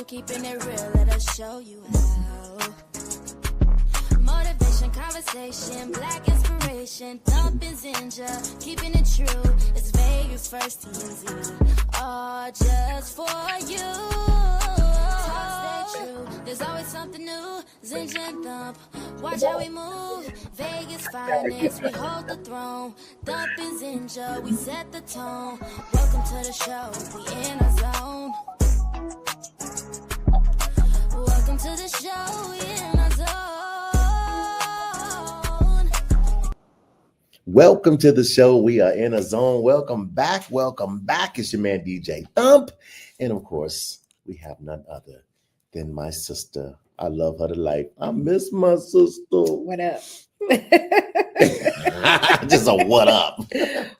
keeping it real, let us show you how. Motivation, conversation, black inspiration, thumping Zinja, keeping it true. It's Vegas first TMZ, all just for you. Talk, stay true, there's always something new. Zinja and Thump, watch how we move. Vegas finest, we hold the throne. Thumping Zinja, we set the tone. Welcome to the show, we in our zone. Welcome to the show, we in our zone. Welcome to the show. We are in a zone. Welcome back. Welcome back. It's your man DJ Thump. And of course, we have none other than my sister. I love her to life. I miss my sister. What up? Just a what up.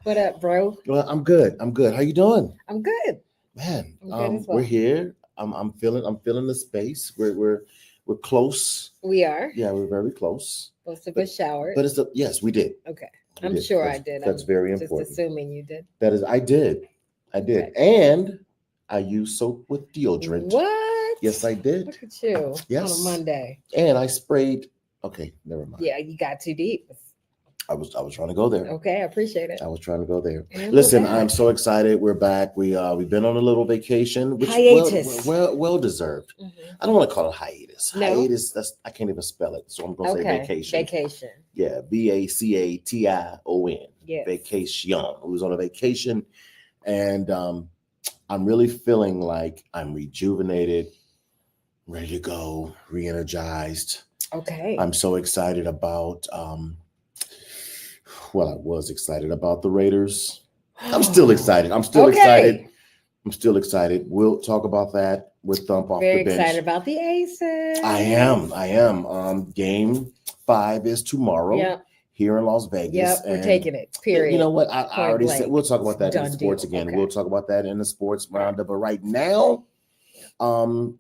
What up, bro? Well, I'm good. How you doing? I'm good. Man, I'm good as well. we're here. I'm feeling the space. We're close. We are. Yeah, we're very close. Both of us showered. But yes, we did. Okay. We I'm did. sure I did. That's I'm very just important. assuming you did. That is, I did. Okay. And I use soap with deodorant. What? Yes, I did. Look at you. Yes. On a Monday. And I sprayed. Okay, never mind. Yeah, you got too deep. I was trying to go there. Okay, I appreciate it. I was trying to go there. And Listen, we're back. I'm so excited. We're back. We've been on a little vacation, which Hiatus. well deserved. Mhm. I don't want to call it hiatus. No. Hiatus. I can't even spell it, so I'm going to say vacation. Vacation. Yeah, VACATION. Yes. Vacation. We was on a vacation, and I'm really feeling like I'm rejuvenated, ready to go, re-energized. Okay. I'm so excited about I was excited about the Raiders. I'm still excited. I'm still excited. We'll talk about that with Thump off Very the bench. excited about the Aces. I am. Game 5 is tomorrow. Yep. Here in Las Vegas. Yep, we're And taking it. Period. You know what? I already blank. said we'll talk about that in Done sports deal. again. Okay. We'll talk about that in the sports roundup. But right now,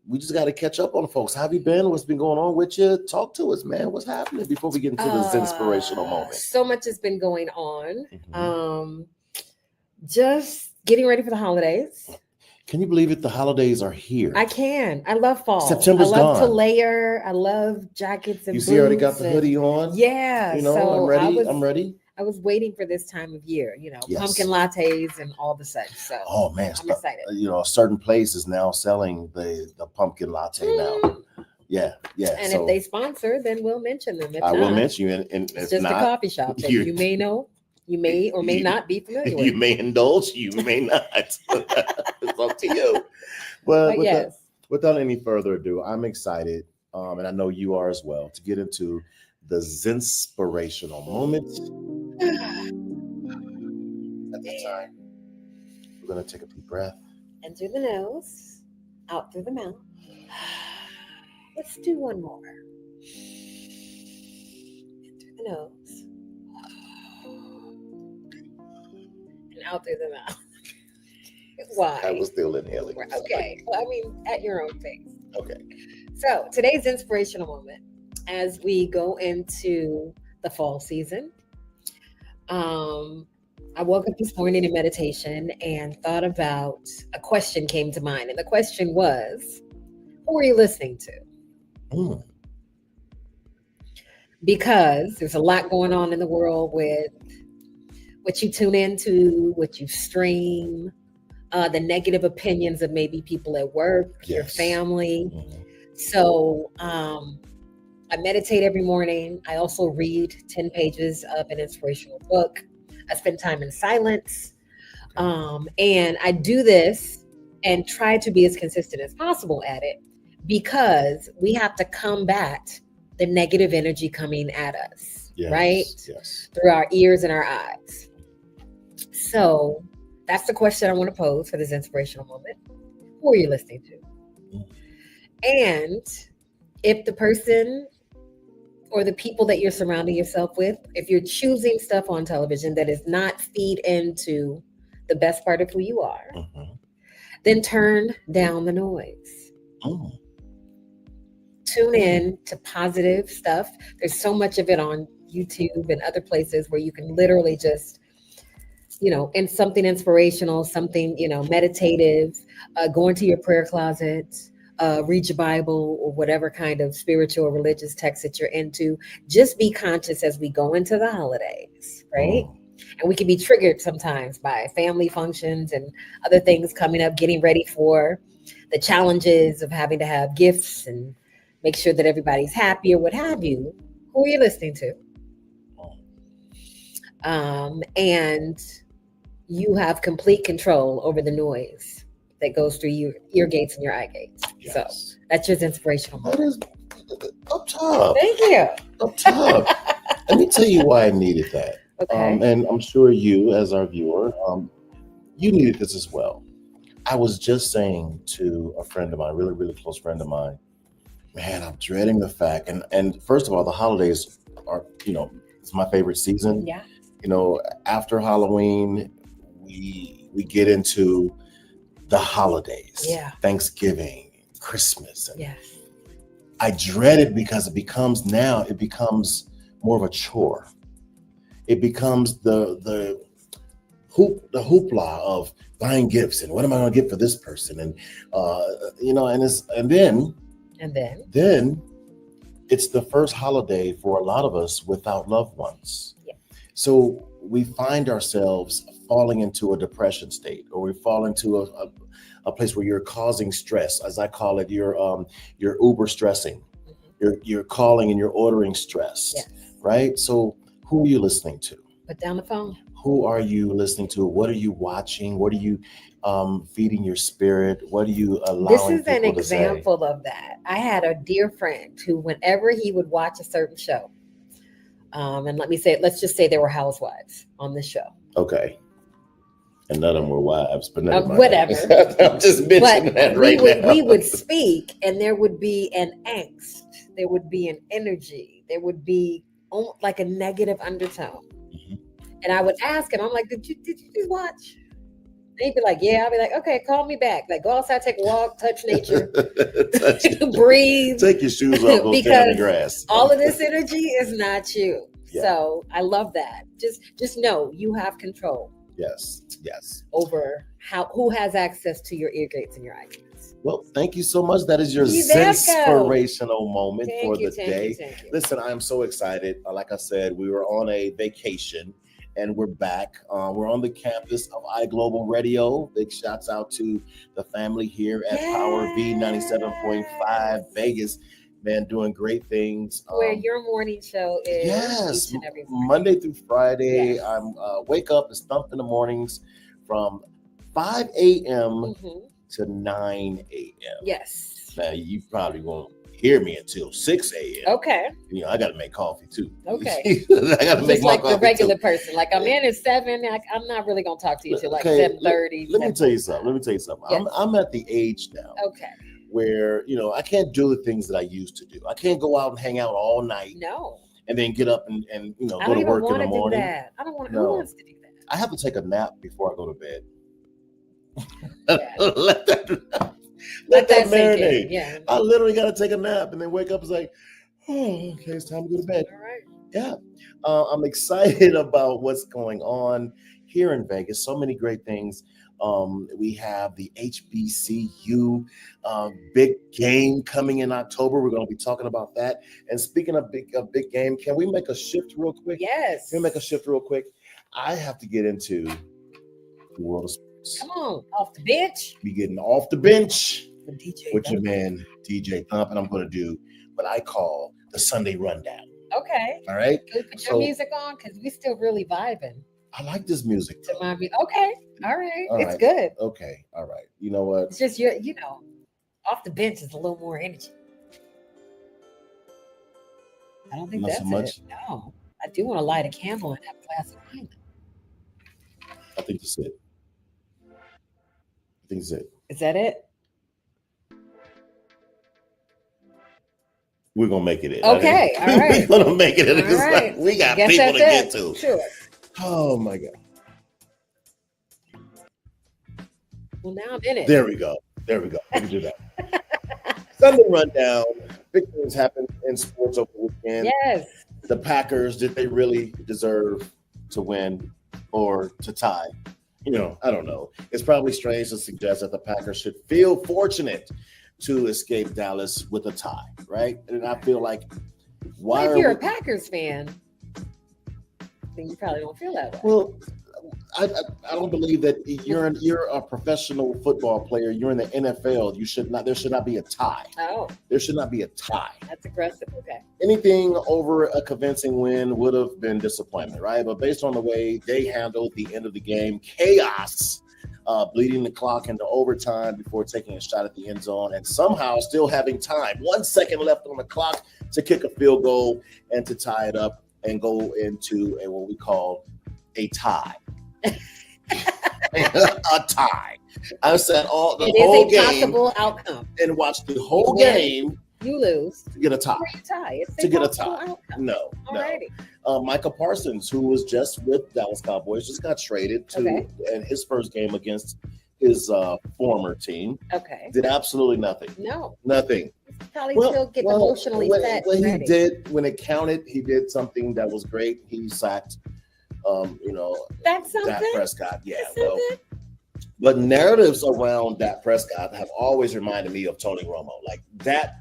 we just got to catch up on folks. How have you been? What's been going on with you? Talk to us, man. What's happening before we get into this inspirational moment? So much has been going on. Mhm. Just getting ready for the holidays. Can you believe it? The holidays are here. I can. I love fall. September's I love to gone. layer. I love jackets and You see, I already got boots the and- hoodie on. Yeah. You know, so I'm ready. I'm ready. I was waiting for this time of year, Yes. pumpkin lattes and all the such. So Oh man, I'm excited. A certain place is now selling the pumpkin latte now. Yeah. And so if they sponsor, then we'll mention them. If I will not, mention you, and it's if just a not, coffee shop that you- you may know, you may or may not be familiar you with. may indulge, you may not. It's up to you. Well, But yes. without any further ado, I'm excited, and I know you are as well, to get into the Zinspirational moments. At this time, we're going to take a deep breath. In through the nose, out through the mouth. Let's do one more. In through the nose. And out through the mouth. Why? I was still inhaling. Okay. Well, I mean, at your own pace. Okay. So today's inspirational moment as we go into the fall season. I woke up this morning in meditation and thought about a question came to mind. And the question was, who are you listening to? Mm. Because there's a lot going on in the world with what you tune into, what you stream, the negative opinions of maybe people at work, your Yes. family. Mhm. So I meditate every morning. I also read 10 pages of an inspirational book. I spend time in silence. And I do this and try to be as consistent as possible at it because we have to combat the negative energy coming at us, Yes, right? Yes. Through our ears and our eyes. So that's the question I want to pose for this inspirational moment. Who are you listening to? And if the person or the people that you're surrounding yourself with, if you're choosing stuff on television that does not feed into the best part of who you are, Mhm. then turn down the noise. Mm. Tune in to positive stuff. There's so much of it on YouTube and other places where you can literally just, in something inspirational, something, meditative, go into your prayer closet, read your Bible or whatever kind of spiritual or religious text that you're into. Just be conscious as we go into the holidays, right? Mm. And we can be triggered sometimes by family functions and other things coming up, getting ready for the challenges of having to have gifts and make sure that everybody's happy or what have you. Who are you listening to? And you have complete control over the noise that goes through your ear gates and your eye gates. Yes. So that's your inspirational That moment. is up top. Thank you. Up top. Let me tell you why I needed that. Okay. And I'm sure you, as our viewer, you needed this as well. I was just saying to a friend of mine, really, really close friend of mine, man, I'm dreading the fact. And first of all, the holidays are, it's my favorite season. Yeah. After Halloween, we get into the holidays. Yeah. Thanksgiving, Christmas. And Yes. I dread it because it becomes more of a chore. It becomes the hoopla of buying gifts and what am I going to get for this person, and then it's the first holiday for a lot of us without loved ones. Yeah. So we find ourselves falling into a depression state, or we fall into a place where you're causing stress, as I call it. You're uber stressing. Mm-hmm. You're calling and you're ordering stress. Yes. Right? So who are you listening to? Put down the phone. Who are you listening to? What are you watching? What are you feeding your spirit? What are you allowing This is people an to example of that. I had a dear friend who, whenever he would watch a certain show, and let's just say there were housewives on the show. Okay. And none of them were wives, but never mind. Whatever. I'm just mentioning that right now. We would speak, and there would be an angst. There would be an energy. There would be like a negative undertone. Mhm. And I would ask him, I'm like, did you just watch? And he'd be like, yeah. I'll be like, okay, call me back. Like, go outside, take a walk, touch nature, breathe. Take your shoes off, go stand in the grass. All of this energy is not you. Yeah. So I love that. Just know you have control Yes. over who has access to your ear gates and your eye gates. Well, thank you so much. That is your You're welcome. inspirational moment for the Thank day. you. Listen, I'm so excited. Like I said, we were on a vacation and we're back. We're on the campus of iGlobal Radio. Big shouts out to the family here at Power V 97.5 Vegas. Man, doing great things. Where your morning show is Yes, each and every morning. Monday through Friday. Yes. I'm wake up and Thump in the mornings from 5 a.m. Mhm. to 9 a.m. Yes. Now, you probably won't hear me until 6 a.m. Okay. I got to make coffee too. Okay. I got to make Just my like coffee the regular too. person. Like I'm in at 7. I'm not really gonna talk to you till like Okay, 7:30. Let me tell you something. Yes. I'm at the age now Okay. where, I can't do the things that I used to do. I can't go out and hang out all night No. and then get up and I go don't to even work in want the to do morning. that. I don't want. No. Who wants to do that? I have to take a nap before I go to bed. Yeah. let that Let that sink in. marinate. Yeah. I literally got to take a nap and then wake up. It's like, oh, okay, it's time to go to bed. All right. Yeah, I'm excited about what's going on here in Vegas. So many great things. We have the HBCU big game coming in October. We're going to be talking about that. And speaking of big game, can we make a shift real quick? Yes. Can we make a shift real quick? I have to get into the world of sports. Come on, off the bench. Be getting off the bench With DJ. with your man DJ Thump, and I'm going to do what I call the Sunday rundown. Okay. All right. Can we put your So- music on? Because we still really vibing. I like this music. To though. my music. Okay. All right. All It's right. good. Okay. All right. You know what? It's just off the bench is a little more energy. I don't think Not so that's much? it. No. I do want to light a candle and have a glass of wine. I think that's it. I think that's it. Is that it? We're gonna make it. Okay, all right. We're gonna make it. All It's like, right. we got Guess people to that's get it. to. Sure. Oh my God. Well, now I'm in it. There we go. There we go. We can do that. Sunday rundown. Big things happened in sports over the weekend. Yes. The Packers, did they really deserve to win or to tie? I don't know. It's probably strange to suggest that the Packers should feel fortunate to escape Dallas with a tie, right? And I feel like, why Well, if are you're we, a Packers fan, then you probably don't feel that way. well, I don't believe that you're a professional football player. You're in the NFL. There should not be a tie. Oh, There should not be a tie. that's aggressive. Okay. Anything over a convincing win would have been disappointment, right? But based on the way they handled the end of the game, chaos, bleeding the clock into overtime before taking a shot at the end zone, and somehow still having time, 1 second left on the clock to kick a field goal and to tie it up and go into what we call a tie. A tie. I said the whole It is a game possible outcome. and watched the whole You win. game You lose. to get a tie. Or you tie. It's To get a possible tie. outcome. No. Alrighty. Micah Parsons, who was just with Dallas Cowboys, just got traded to and his first game against his former team. Okay. Did absolutely nothing. No. Nothing. Probably still get emotionally set. When he ready. did, when it counted, he did something that was great. He sacked, That's something. Dak Prescott. Yeah. That's Well, something. but narratives around Dak Prescott have always reminded me of Tony Romo. Like that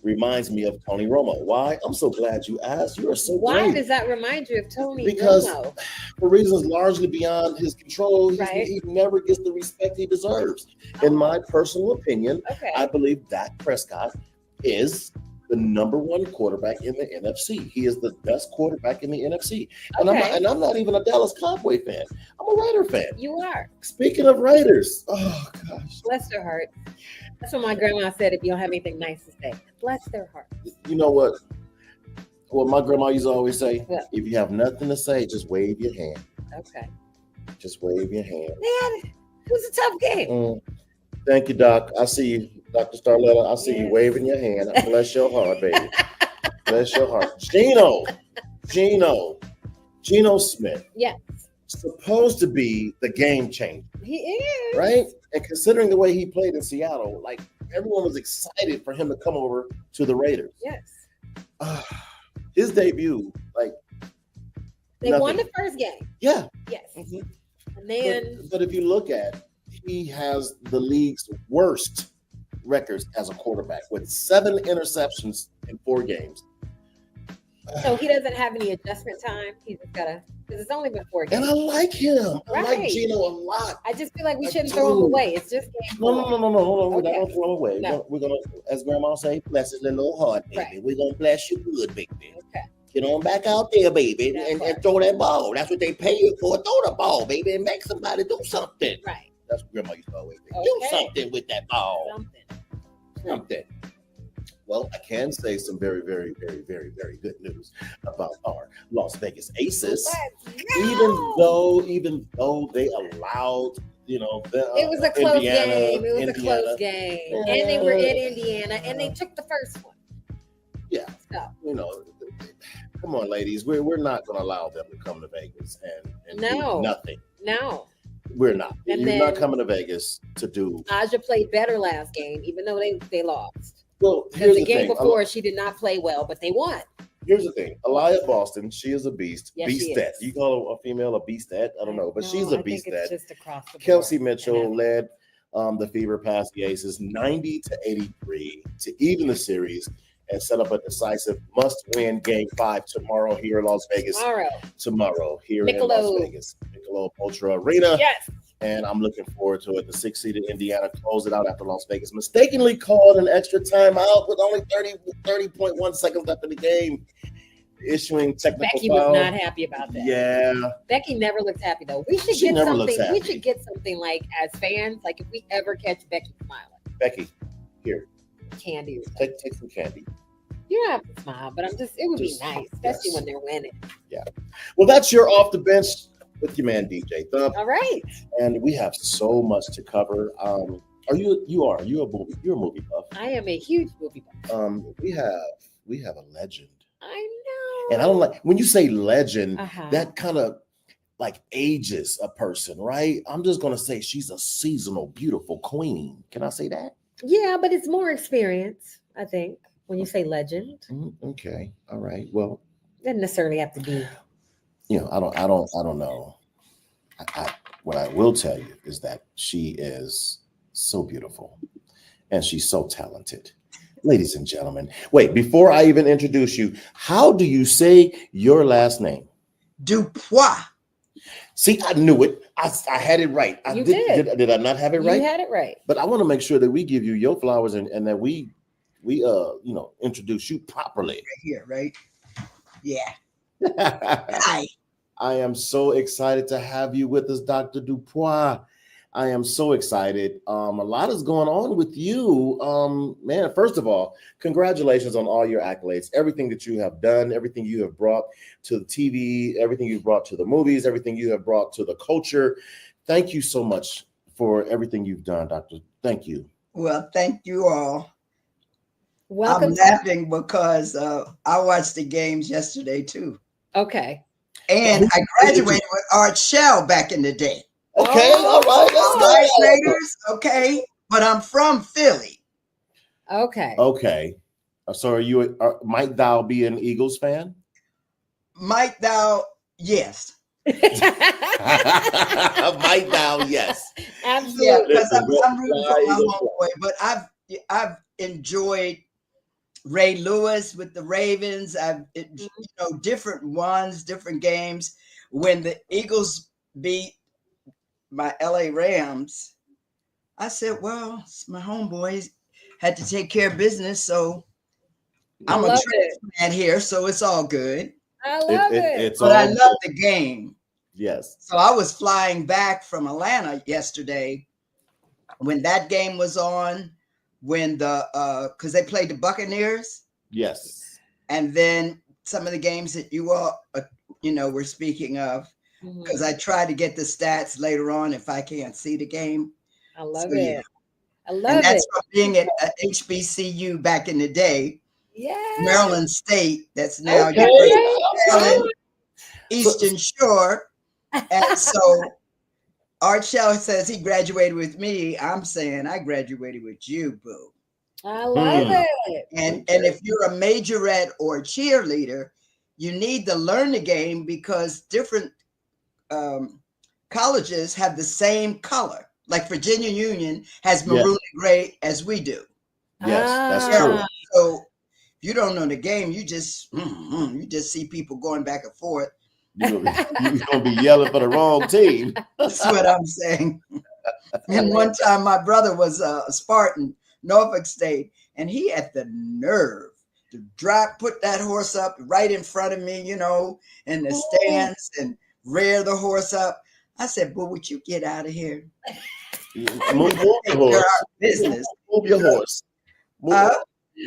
reminds me of Tony Romo. Why? I'm so glad you asked. You are so Why great. does that remind you of Tony Because Romo? For reasons largely beyond his control, Right. he never gets the respect he deserves. In my personal opinion, Okay. I believe Dak Prescott is the number one quarterback in the NFC. He is the best quarterback in the NFC. And, Okay. I'm not even a Dallas Cowboy fan. I'm a Raider fan. You are. Speaking of Raiders, oh gosh, Bless their heart. That's what my grandma said if you don't have anything nice to say. Bless their heart. you know what? What my grandma used to always say: What? if you have nothing to say, just wave your hand. Okay. Just wave your hand. Man, it was a tough game. Mm. Thank you, Doc. I see you, Dr. Starletta. I see you Yes. waving your hand. Bless your heart, baby. Bless your heart. Geno Smith. Yes. Supposed to be the game changer, He is. right? And considering the way he played in Seattle, like everyone was excited for him to come over to the Raiders. Yes. His debut, like, They won nothing. the first game. yeah. Yes. Mhm. And then But if you look at, he has the league's worst records as a quarterback with 7 interceptions in 4 games. so he doesn't have any adjustment time. He's just gotta because it's only been 4 And games. I like him. I like Right. Geno a lot. I just feel like we I shouldn't throw him do. away. It's just game No. Hold on. We're not Okay. gonna throw him away. No. We're gonna, as Grandma say, bless his little heart, baby. Right. We're gonna bless you good, baby. Okay. Get on back out there, baby, That's and right. throw that ball. That's what they pay you for. Throw the ball, baby, and make somebody do something. Right. That's what Grandma used to always say. Do Okay. something with that ball. Something. Something. Well, I can say some very, very, very, very, very good news about our Las Vegas Aces. Let's Even though they allowed, It was a close Indiana, game. It was a Indiana. close game. And they were in Indiana and they took the first one. Yeah. So Come on, ladies. We're not going to allow them to come to Vegas and No. do nothing. no. We're not. And You're not then- coming to Vegas to do. Aja played better last game, even though they lost. Well, Because here's the the game thing. before she did not play well, but they won. Here's the thing. Aliyah Boston, she is a beast. Yes, she Beastette. is. You call her a female a beastette? I don't know, but she's a I think it's beastette. just across the board. Kelsey Mitchell And led the Fever past the Aces 90-83 to even the series and set up a decisive must-win Game 5 tomorrow here in Las Vegas. Tomorrow. Here in Las Michelob. Vegas, Michelob Ultra Arena. Yes. And I'm looking forward to it. The 6-seeded Indiana closed it out after Las Vegas mistakenly called an extra timeout with only 30.1 seconds left in the game, issuing technical Becky foul. was not happy about that. Yeah. Becky never looks happy though. We should She get never looks something. We happy. should get something like as fans, like if we ever catch Becky smiling, Becky, here, candy or something. take some candy. You don't have to smile, but it would Just- be nice, especially yes. when they're winning. Well, that's your off the bench with your man DJ Thump, All right. and we have so much to cover. You're a movie buff. I am a huge movie buff. We have a legend, I know. and I don't like when you say legend. Uh-huh. That kind of like ages a person, right? I'm just gonna say she's a seasonal, beautiful queen. Can I say that? Yeah, but it's more experience, I think, when you say legend. Okay, all right. Well, Doesn't necessarily have to be. I don't know. What I will tell you is that she is so beautiful, and she's so talented. Ladies and gentlemen, wait, before I even introduce you, how do you say your last name? Dupois. See, I knew it. I had it right. You did. Did I not have it right? You had it right. But I want to make sure that we give you your flowers and that we introduce you properly. Right here, right? Yeah. Hi. I am so excited to have you with us, Dr. Dupois. I am so excited. A lot is going on with you. Man, first of all, congratulations on all your accolades, everything that you have done, everything you have brought to the TV, everything you've brought to the movies, everything you have brought to the culture. Thank you so much for everything you've done, Doctor. Thank you. Well, thank you all. Welcome. I'm laughing because I watched the games yesterday too. Okay. And I graduated with Art Shell back in the day. Okay, all right, let's go. Raiders, okay, but I'm from Philly. Okay. Okay. So might thou be an Eagles fan? Might thou, yes. Might thou, yes. Absolutely. Yeah, because I'm rooting for my homeboy, but I've enjoyed Ray Lewis with the Ravens. Different ones, different games. When the Eagles beat my LA Rams, I said, well, my homeboys had to take care of business, so I'm a transplant here, so it's all good. I love it. But I love the game. Yes. So I was flying back from Atlanta yesterday when that game was on, when because they played the Buccaneers. Yes. And then some of the games that you all, were speaking of, because I try to get the stats later on if I can't see the game. I love it. Yeah. I love and that's it. from being at HBCU back in the day. Yeah. Maryland State. That's now Maryland, Eastern Shore. And so Art Shell says he graduated with me. I'm saying I graduated with you, boo. I love it. And if you're a majorette or a cheerleader, you need to learn the game because different colleges have the same color. Like Virginia Union has maroon and gray as we do. Yes, that's true. So if you don't know the game, you just see people going back and forth. You're gonna be yelling for the wrong team. That's what I'm saying. And one time my brother was a Spartan, Norfolk State, and he had the nerve to put that horse up right in front of me, in the stands and rear the horse up. I said, "Boy, would you get out of here? Move your horse. Business. Move your horse.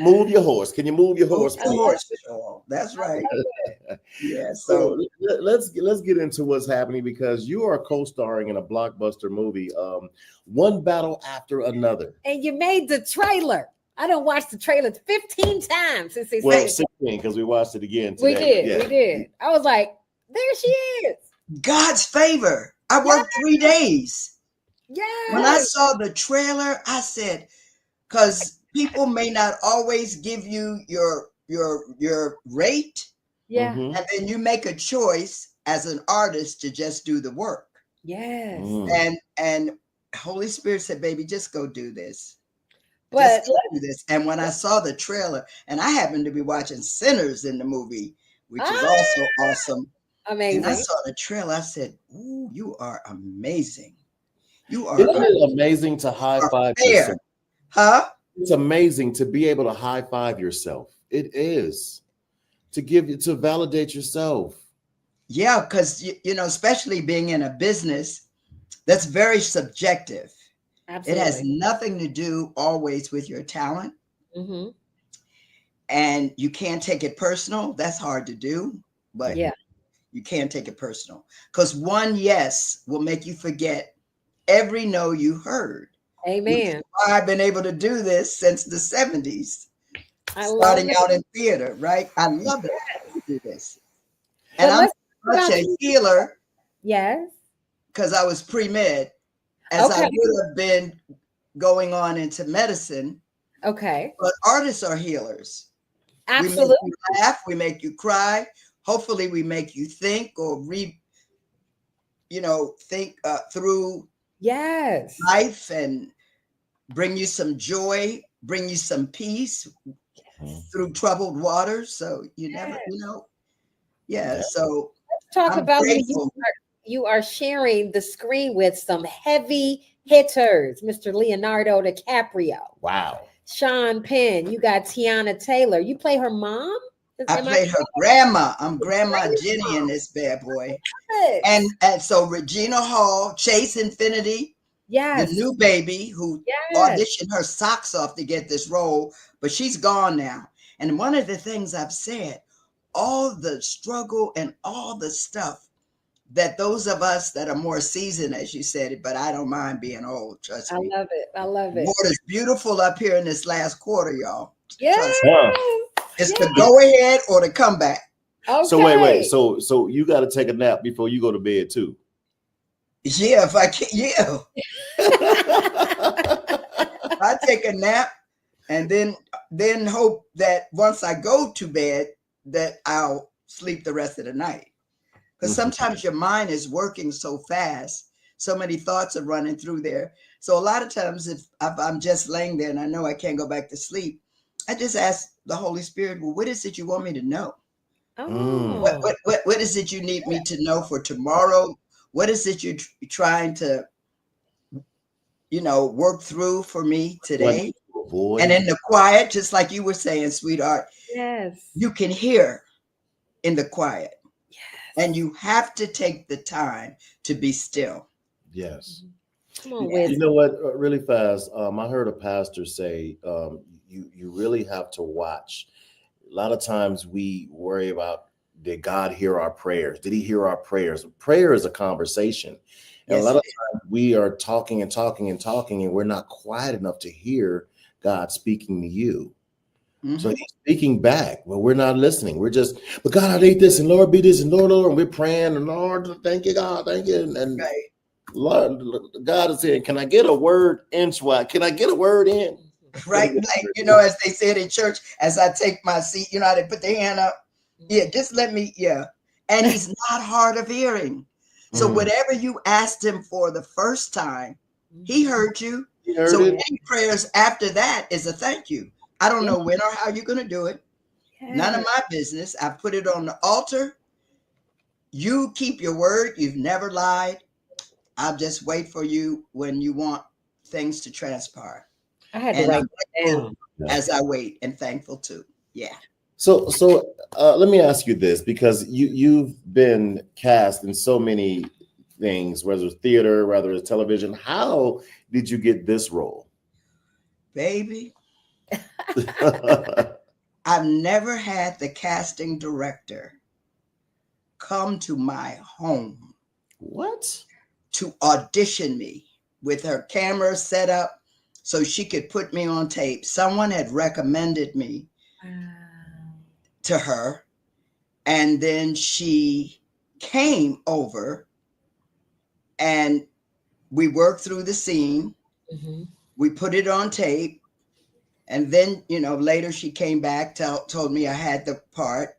Move your horse. Can you move your horse? That's right. Yeah. So let's get into what's happening because you are co-starring in a blockbuster movie, One Battle After Another. And you made the trailer. I don't watch the trailer 15 times since they said 16 because we watched it again today. We did. I was like, there she is. God's favor. I worked 3 days. Yeah. When I saw the trailer, I said, because people may not always give you your rate. Yeah. Mm-hmm. And then you make a choice as an artist to just do the work. Yes. And Holy Spirit said, baby, just go do this. But just do this. And when I saw the trailer, and I happened to be watching Sinners in the movie, which is also awesome. Amazing. And I saw the trailer, I said, ooh, you are amazing. You are Isn't it amazing to high five yourself? Huh? It's amazing to be able to high five yourself. It is to validate yourself. Yeah, because especially being in a business, that's very subjective. Absolutely. It has nothing to do always with your talent. Mm-hmm. And you can't take it personal. That's hard to do, but you can't take it personal because one yes will make you forget every no you heard. Amen. I've been able to do this since the 70s, starting out in theater, right? I love it to do this. And I'm such a healer. Yes. Because I was pre-med, as I would have been going on into medicine. Okay. But artists are healers. Absolutely. We make you laugh, we make you cry. Hopefully we make you think or think through life and bring you some joy, bring you some peace through troubled waters. So you never, So talk I'm about grateful. you are sharing the screen with some heavy hitters, Mr. Leonardo DiCaprio. Wow. Sean Penn. You got Tiana Taylor. You play her mom? I played her grandma. I'm Grandma Jenny in this bad boy. And so Regina Hall, Chase Infinity, the new baby who auditioned her socks off to get this role, but she's gone now. And one of the things I've said, all the struggle and all the stuff that those of us that are more seasoned, as you said it, but I don't mind being old, trust me. I love it. I love it. Water's beautiful up here in this last quarter, y'all. Yeah. It's the go ahead or the comeback. Okay. So wait. So you got to take a nap before you go to bed too. Yeah, if I can, I take a nap and then hope that once I go to bed that I'll sleep the rest of the night. Because sometimes your mind is working so fast, so many thoughts are running through there. So a lot of times if I'm just laying there and I know I can't go back to sleep, I just ask the Holy Spirit, well, what is it you want me to know? What is it you need me to know for tomorrow? What is it you're trying to, work through for me today? And in the quiet, just like you were saying, sweetheart, you can hear in the quiet. And you have to take the time to be still. Yes. Come on, you know what? Really fast. I heard a pastor say, you really have to watch. A lot of times we worry about, did God hear our prayers? Did he hear our prayers? Prayer is a conversation. And a lot of times we are talking and talking and talking, and we're not quiet enough to hear God speaking to you. So he's speaking back. Well, we're not listening. We're just, but God, I need this, and Lord, be this, and Lord, and we're praying, and Lord, thank you, God, thank you. And Lord, God is saying, can I get a word inchwise? Can I get a word in? Right. Like, as they said in church, as I take my seat, how they put their hand up. Yeah, just let me, And he's not hard of hearing. So whatever you asked him for the first time, he heard you. So any prayers after that is a thank you. I don't know when or how you're going to do it. None of my business. I put it on the altar. You keep your word. You've never lied. I'll just wait for you when you want things to transpire. I had to write that down as I wait, and thankful too. Yeah. So let me ask you this, because you've been cast in so many things, whether it's theater, whether it's television. How did you get this role? Baby, I've never had the casting director come to my home. What? To audition me with her camera set up so she could put me on tape. Someone had recommended me to her, and then she came over and we worked through the scene. We put it on tape, and then later she came back, told me I had the part.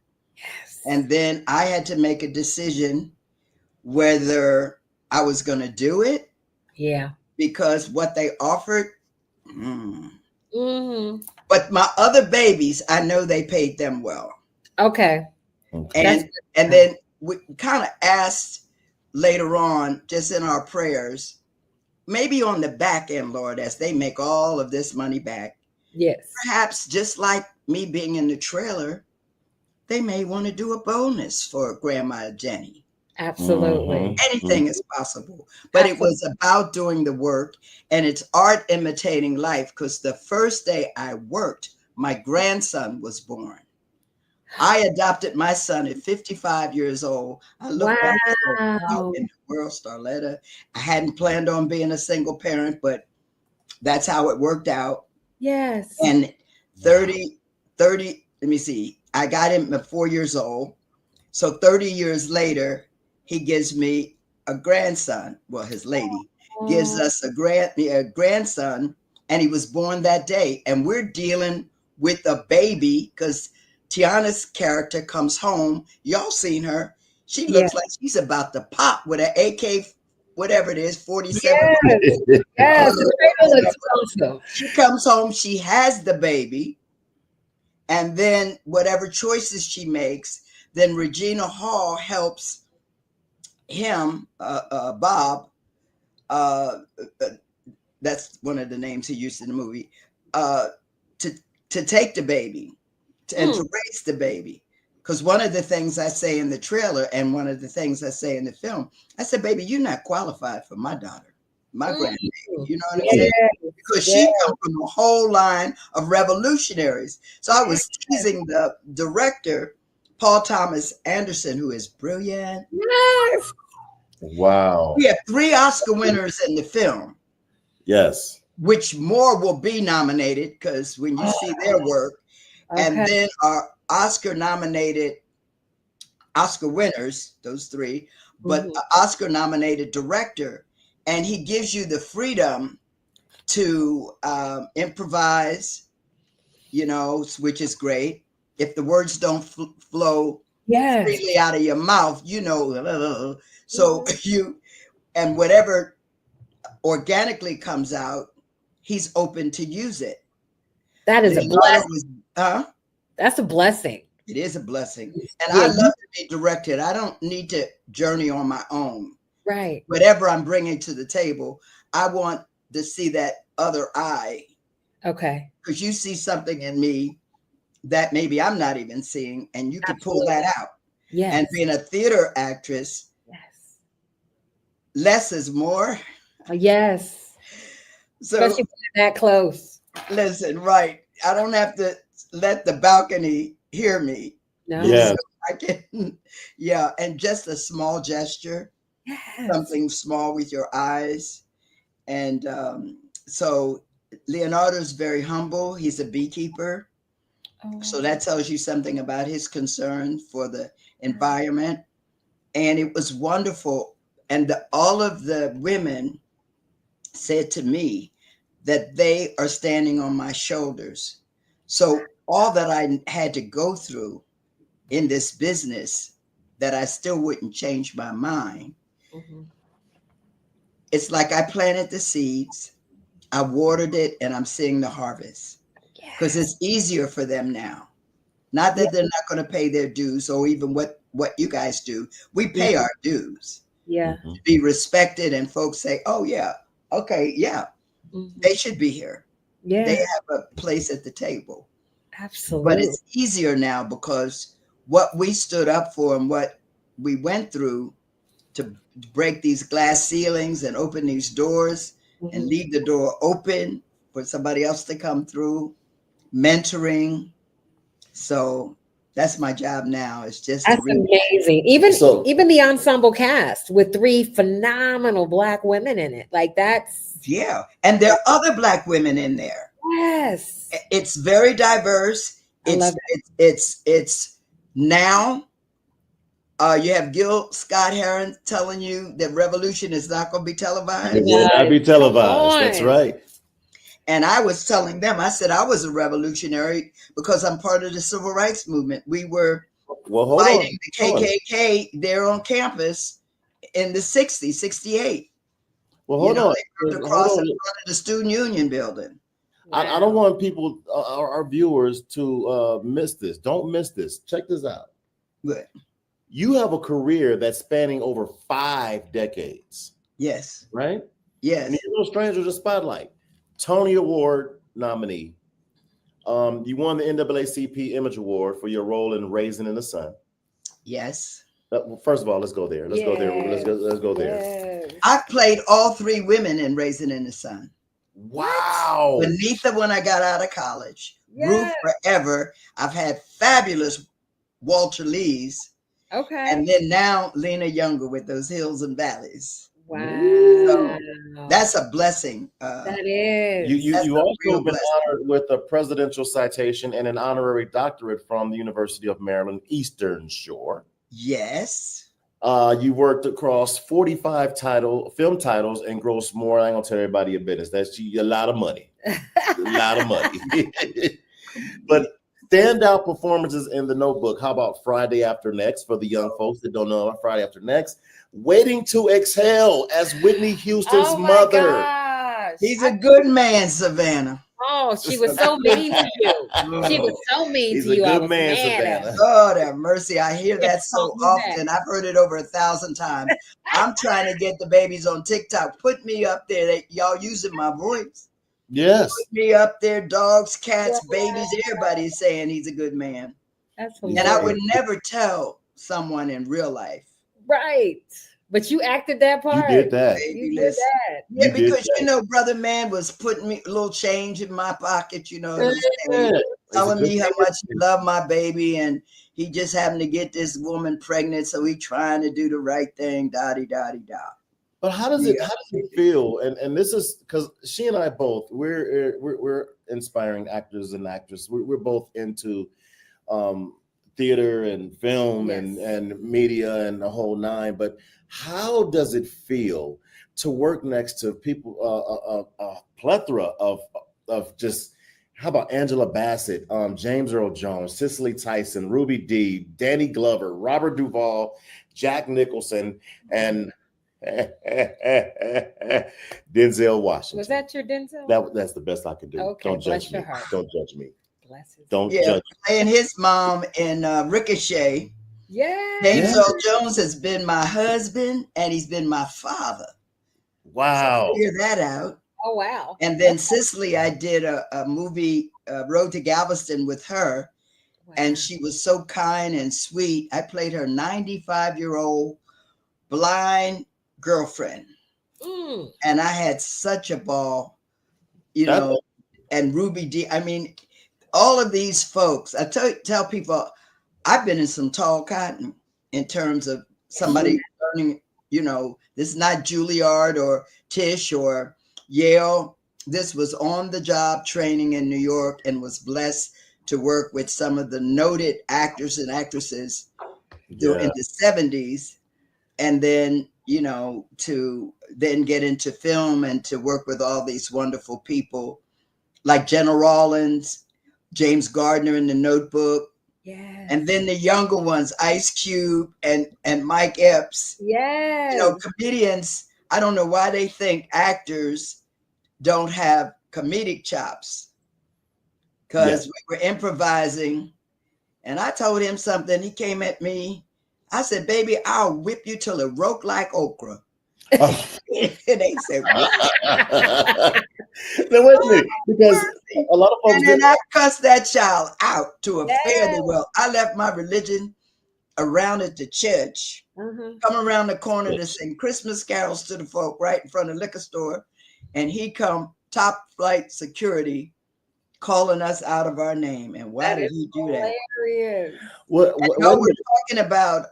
And then I had to make a decision whether I was going to do it. Because what they offered. But my other babies, I know they paid them well. Okay. And then we kind of asked later on, just in our prayers, maybe on the back end, Lord, as they make all of this money back. Yes. Perhaps just like me being in the trailer, they may want to do a bonus for Grandma Jenny. Absolutely. Anything is possible. But it was about doing the work, and it's art imitating life, because the first day I worked, my grandson was born. I adopted my son at 55 years old. I looked back out in the world, Starletta. I hadn't planned on being a single parent, but that's how it worked out. Yes. And 30, let me see, I got him at 4 years old. So 30 years later, he gives me a grandson. Well, his lady gives us a grandson, and he was born that day. And we're dealing with a baby, because Tiana's character comes home. Y'all seen her. She looks like she's about to pop with an whatever it is, 47. Yes, the trailer looks awesome. She comes home, she has the baby, and then whatever choices she makes, then Regina Hall helps him, Bob, that's one of the names he used in the movie, to take the baby and to raise the baby. Because one of the things I say in the trailer and one of the things I say in the film, I said, baby, you're not qualified for my daughter, my grandbaby. You know what I'm saying? Because she comes from a whole line of revolutionaries. So I was teasing the director, Paul Thomas Anderson, who is brilliant. Yes. Wow. We have 3 Oscar winners in the film. Yes. Which more will be nominated because when you see their work, and then our Oscar nominated Oscar winners, those 3, but Oscar nominated director, and he gives you the freedom to improvise, you know, which is great. If the words don't flow freely out of your mouth, you know, so you, and whatever organically comes out, he's open to use it. That is a blessing. That's a blessing. It is a blessing. And I love to be directed. I don't need to journey on my own. Right. Whatever I'm bringing to the table, I want to see that other eye. Okay. Because you see something in me that maybe I'm not even seeing, and you can pull that out. Yes. And being a theater actress, less is more. Yes. So especially that close. Listen, right. I don't have to let the balcony hear me. No. Yeah. So I can, and just a small gesture, something small with your eyes. And so Leonardo's very humble. He's a beekeeper. So that tells you something about his concern for the environment. And it was wonderful. And all of the women said to me that they are standing on my shoulders. So all that I had to go through in this business, that I still wouldn't change my mind. It's like I planted the seeds, I watered it, and I'm seeing the harvest. Because it's easier for them now. Not that they're not going to pay their dues, or even what you guys do. We pay our dues. Yeah. To be respected, and folks say, oh yeah, okay, yeah. They should be here. Yeah. They have a place at the table. Absolutely. But it's easier now because what we stood up for and what we went through to break these glass ceilings and open these doors and leave the door open for somebody else to come through, mentoring. So that's my job now. It's just amazing. Even the ensemble cast with 3 phenomenal Black women in it. Like that's and there are other Black women in there. Yes. It's very diverse. It's now you have Gil Scott-Heron telling you that revolution is not going to be televised. It will not be televised. That's right. And I was telling them, I said I was a revolutionary because I'm part of the civil rights movement. We were fighting the KKK there on campus in the 60s, 68. Well, hold on. They across in front of the Student Union building. I don't want people, our viewers, to miss this. Don't miss this. Check this out. Good. You have a career that's spanning over 5 decades. Yes. Right? Yes. And you're no stranger to the spotlight. Tony Award nominee. You won the NAACP Image Award for your role in Raisin in the Sun. Yes. First of all, let's go there. Let's go there. Yes. I played all 3 women in Raisin in the Sun. Wow. Benitha when I got out of college. Ruth forever. I've had fabulous Walter Lees. Okay. And then now Lena Younger with those hills and valleys. Wow. So that's a blessing. That is. You also been honored with a presidential citation and an honorary doctorate from the University of Maryland, Eastern Shore. Yes. You worked across 45 film titles and grossed more. I ain't gonna tell everybody your business. That's a lot of money. A lot of money. But Standout performances in The Notebook. How about Friday After Next for the young folks that don't know about Friday After Next? Waiting to Exhale as Whitney Houston's Oh my mother. gosh. He's a good man, Savannah. Oh, she was so mean to you. She was so mean He's to a you. I good was man, mad at Savannah. her. God have mercy. I hear that It's so called me back. often. I've heard it over 1,000 times. I'm trying to get the babies on TikTok. Put me up there. Y'all using my voice. Yes. Put me up there. Dogs, cats, Yeah. babies. Everybody's saying he's a good man. That's He's And hilarious. I would never tell someone in real life. Right. But you acted that You part. did that. Baby, You did listen. that. Yeah, You did because that. Brother Man was putting me a little change in my pocket, Yeah. saying, He's telling a good me how man. much he loved my baby, and he just happened to get this woman pregnant, so he trying to do the right thing, da-di-da-di-da. But how does it feel? And this is because she and I both we're inspiring actors and actresses. We're both into theater and film and media and the whole nine. But how does it feel to work next to people, a plethora of just, how about Angela Bassett, James Earl Jones, Cicely Tyson, Ruby Dee, Danny Glover, Robert Duvall, Jack Nicholson, and Denzel Washington. Was that your Denzel? That's the best I could do. Okay, Don't bless judge your me. heart. Don't judge me. Bless his Don't Yeah, judge. playing his mom in Ricochet. Yeah. James Yeah. Earl Jones has been my husband, and he's been my father. Wow. So figure that out. Oh wow. And then Cicely, I did a movie, Road to Galveston, with her. Wow. And she was so kind and sweet. I played her 95-year-old blind girlfriend. And I had such a ball, and Ruby Dee. I mean, all of these folks, I tell people, I've been in some tall cotton in terms of somebody learning, this is not Juilliard or Tisch or Yale. This was on the job training in New York, and was blessed to work with some of the noted actors and actresses in the 70s. And then, to then get into film and to work with all these wonderful people like Jenna Rollins, James Gardner in The Notebook. Yeah. And then the younger ones, Ice Cube and Mike Epps. Yeah. Comedians, I don't know why they think actors don't have comedic chops. Because we were improvising, and I told him something. He came at me. I said, "Baby, I'll whip you till it roke like okra." Oh. And they said, "What?" No, wait a minute, because a lot of folks. And then I cussed that child out to a fairly well. I left my religion around at the church. Come around the corner to sing Christmas carols to the folk right in front of the liquor store, and he come top flight security calling us out of our name. And why did he do that? Hilarious. What we're talking about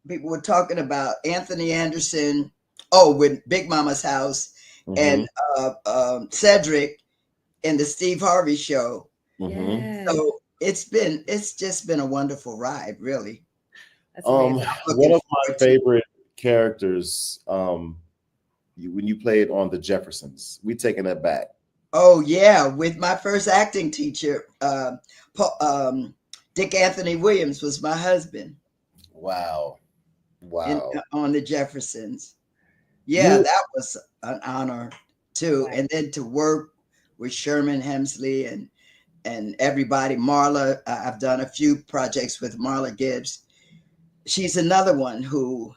people were talking about Anthony Anderson, with Big Mama's House, and Cedric in the Steve Harvey Show. So it's just been a wonderful ride, really. One of my favorite characters, when you played on The Jeffersons, we taking that back. Oh yeah, with my first acting teacher, Dick Anthony Williams was my husband. Wow. On The Jeffersons. Yeah, that was an honor too. Wow. And then to work with Sherman Hemsley and everybody, Marla. I've done a few projects with Marla Gibbs. She's another one who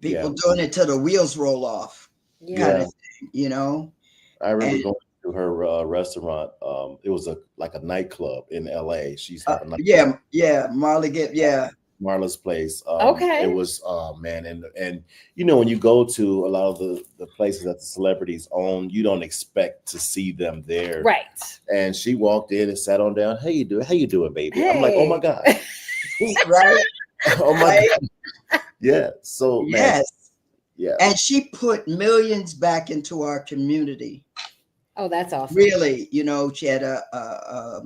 people doing it till the wheels roll off, kind of thing, I remember going to her restaurant. It was like a nightclub in LA. She's having Marla Gibbs, Marla's place. Okay. It was man, and when you go to a lot of the places that the celebrities own, you don't expect to see them there. Right. And she walked in and sat on down. How you doing, baby? Hey. I'm like, oh my God. Right. Oh my God. Yeah. So yes. Yeah. And she put millions back into our community. Oh, that's awesome. Really, she had a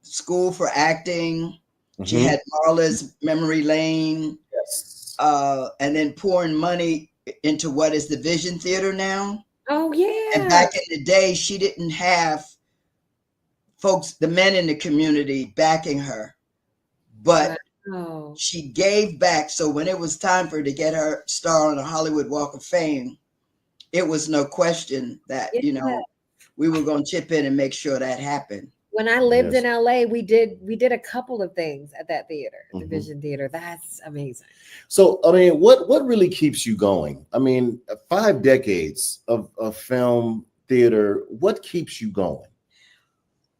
school for acting. She had Marla's Memory Lane. Yes. And then pouring money into what is the Vision Theater now. Oh yeah. And back in the day, she didn't have folks, the men in the community backing her, but wow. she gave back. So when it was time for her to get her star on the Hollywood Walk of Fame, it was no question that, Yeah. you know, we were going to chip in and make sure that happened. When I lived Yes. in LA, we did a couple of things at that theater, the Mhm. Vision Theater. That's amazing. So, I mean, what really keeps you going? I mean, 5 decades of film theater. What keeps you going?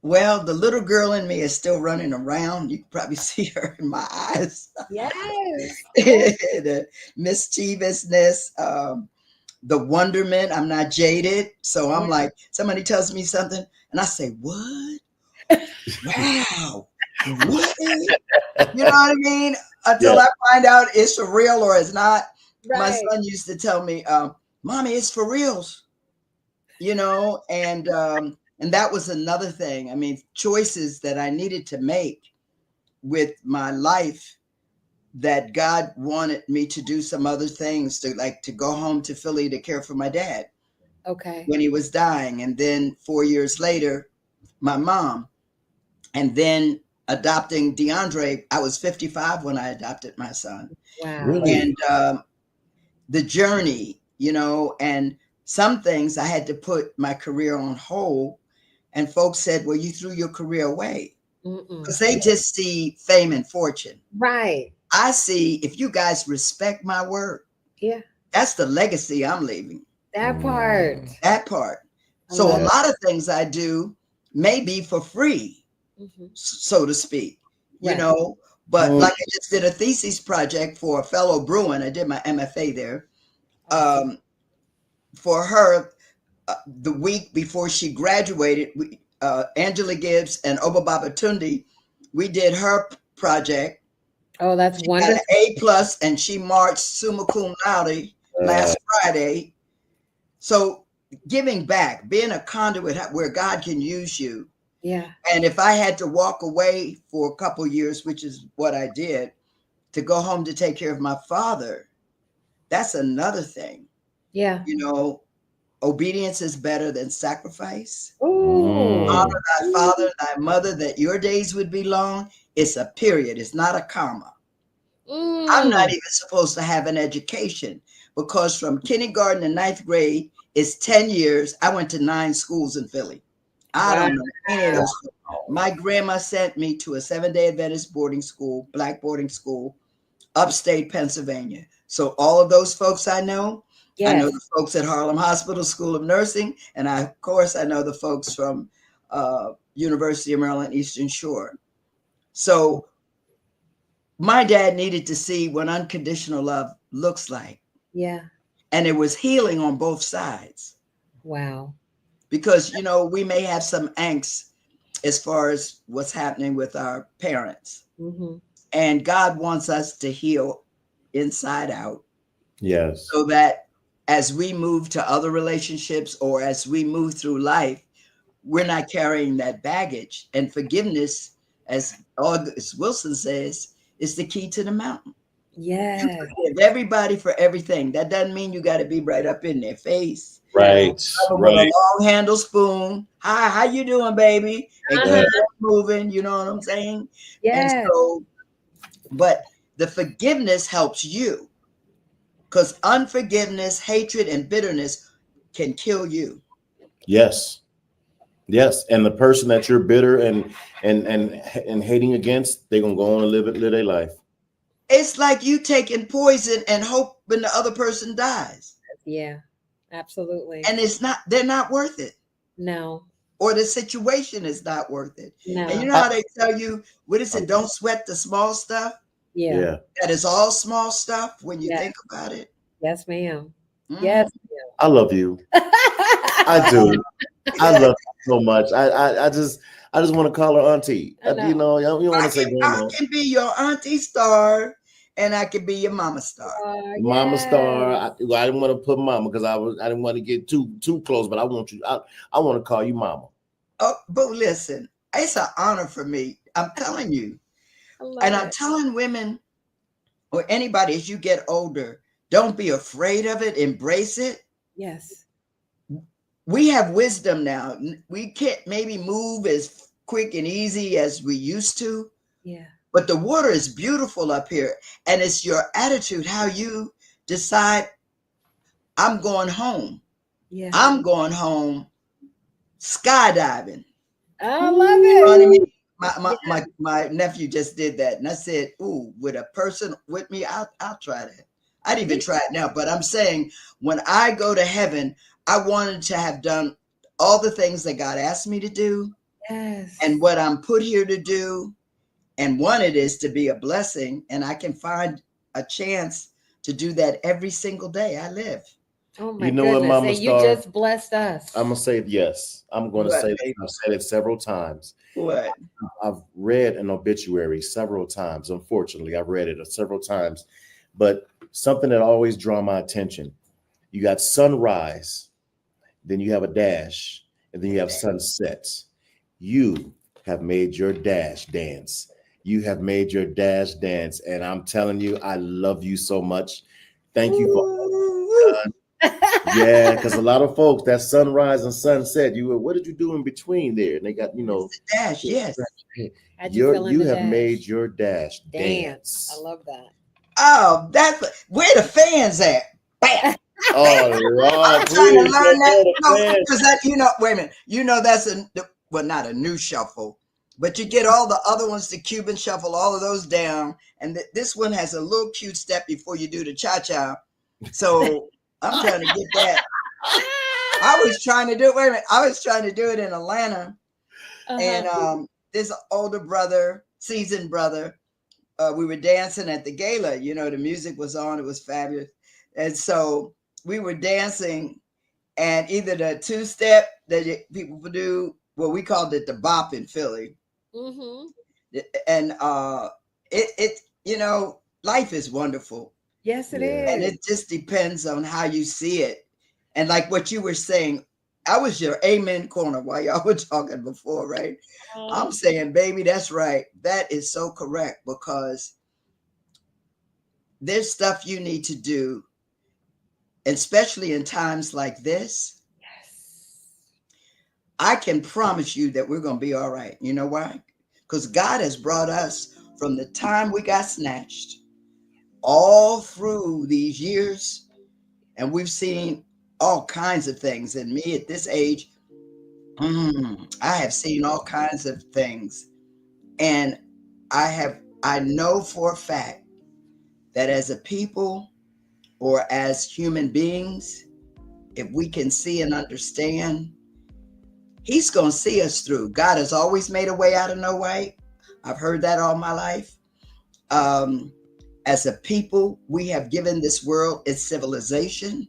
Well, the little girl in me is still running around. You can probably see her in my eyes. Yes. The mischievousness, the wonderment. I'm not jaded. So I'm like, somebody tells me something and I say, what? Wow. What? You know what I mean? Until I find out it's for real or it's not. Right. My son used to tell me, Mommy, it's for reals. You know, and that was another thing. I mean, choices that I needed to make with my life, that God wanted me to do some other things, to go home to Philly to care for my dad. Okay. When he was dying. And then 4 years later, my mom. And then adopting DeAndre. I was 55 when I adopted my son. Wow. Really? And the journey, you know, and some things I had to put my career on hold. And folks said, well, you threw your career away. Because they just see fame and fortune. Right. I see, if you guys respect my work, Yeah. that's the legacy I'm leaving. That part. That part. So a lot of things I do may be for free, so to speak, you know, but like I just did a thesis project for a fellow Bruin. I did my MFA there. For her, the week before she graduated, Angela Gibbs and Obababa Tundi, we did her project. Oh, that's she wonderful. got an A+, and she marched summa cum laude last Friday. So giving back, being a conduit where God can use you. Yeah. And if I had to walk away for a couple years, which is what I did, to go home to take care of my father, that's another thing. Yeah. You know, obedience is better than sacrifice. Ooh. Honor thy father, thy mother, that your days would be long. It's a period. It's not a comma. I'm not even supposed to have an education, because from kindergarten to 9th grade is 10 years. I went to 9 schools in Philly. I don't know any of those. My grandma sent me to a 7-day Adventist boarding school, black boarding school, upstate Pennsylvania. So all of those folks I know. I know the folks at Harlem Hospital School of Nursing, and of course I know the folks from University of Maryland Eastern Shore. So my dad needed to see what unconditional love looks like. Yeah. And it was healing on both sides. Wow. Because, you know, we may have some angst as far as what's happening with our parents. And God wants us to heal inside out. Yes. So that as we move to other relationships or as we move through life, we're not carrying that baggage. And forgiveness, as August Wilson says, is the key to the mountain. Yeah. You forgive everybody for everything. That doesn't mean you got to be right up in their face. Right. With a long handle spoon. Hi, how you doing, baby? And keep moving. You know what I'm saying? Yeah. And so, but the forgiveness helps you, because unforgiveness, hatred, and bitterness can kill you. Yes. Yes. And the person that you're bitter and hating against, they're gonna go on and live their life. It's like you taking poison and hoping the other person dies. Yeah, absolutely. And they're not worth it. No. Or the situation is not worth it. No. And you know how they tell you, what is it? Don't sweat the small stuff. Yeah. That is all small stuff when you think about it. Yes, ma'am. Yes, ma'am. I love you. I do. I love you so much. I just want to call her auntie. You know, you want to say grandma. I can be your auntie star, and I can be your mama star. Mama star. I didn't want to put mama because I didn't want to get too close, but I want you. I want to call you mama. Oh, but listen, it's an honor for me. I'm telling you, and I'm telling women or anybody as you get older, don't be afraid of it. Embrace it. Yes. we have wisdom now. We can't maybe move as quick and easy as we used to. Yeah. But the water is beautiful up here. And it's your attitude, how you decide, I'm going home. Yeah. I'm going home skydiving. I love it. My nephew just did that. And I said, ooh, with a person with me, I'll try that. I'd even try it now. But I'm saying when I go to heaven, I wanted to have done all the things that God asked me to do. Yes. And what I'm put here to do. And one, it is to be a blessing. And I can find a chance to do that every single day I live. Oh my You know goodness. what, Mama And Star? you just blessed us. I'm gonna say yes. I'm gonna What, say that. baby? I've said it several times. What? I've read an obituary several times. Unfortunately, I've read it several times, but something that always draw my attention. You got sunrise, then you have a dash, and then you have sunsets. You have made your dash dance. You have made your dash dance, and I'm telling you, I love you so much. Thank you for yeah, because a lot of folks, that sunrise and sunset, what did you do in between there? And they got, Dash, yes. How'd you feel in you the have dash? made your dash Dance. dance. I love that. Oh, that's where the fans at. Bam. Oh, Lord, I'm trying to please, learn that. No, fans. because wait a minute. That's not a new shuffle, but you get all the other ones, the Cuban shuffle, all of those down. And this one has a little cute step before you do the cha-cha. So I'm trying to get that. I was trying to do it in Atlanta. And this older brother, seasoned brother, we were dancing at the gala. The music was on. It was fabulous. And so we were dancing, and either the two-step that people would do, well, we called it the bop in Philly. Mm-hmm. And life is wonderful. Yes, it is. And it just depends on how you see it. And like what you were saying, I was your amen corner while y'all were talking before, right? I'm saying, baby, that's right. That is so correct, because there's stuff you need to do, especially in times like this. Yes. I can promise you that we're going to be all right. You know why? Because God has brought us from the time we got snatched all through these years, and we've seen all kinds of things. And me at this age, I have seen all kinds of things. And I know for a fact that as a people or as human beings, if we can see and understand, He's going to see us through. God has always made a way out of no way. I've heard that all my life. As a people, we have given this world its civilization.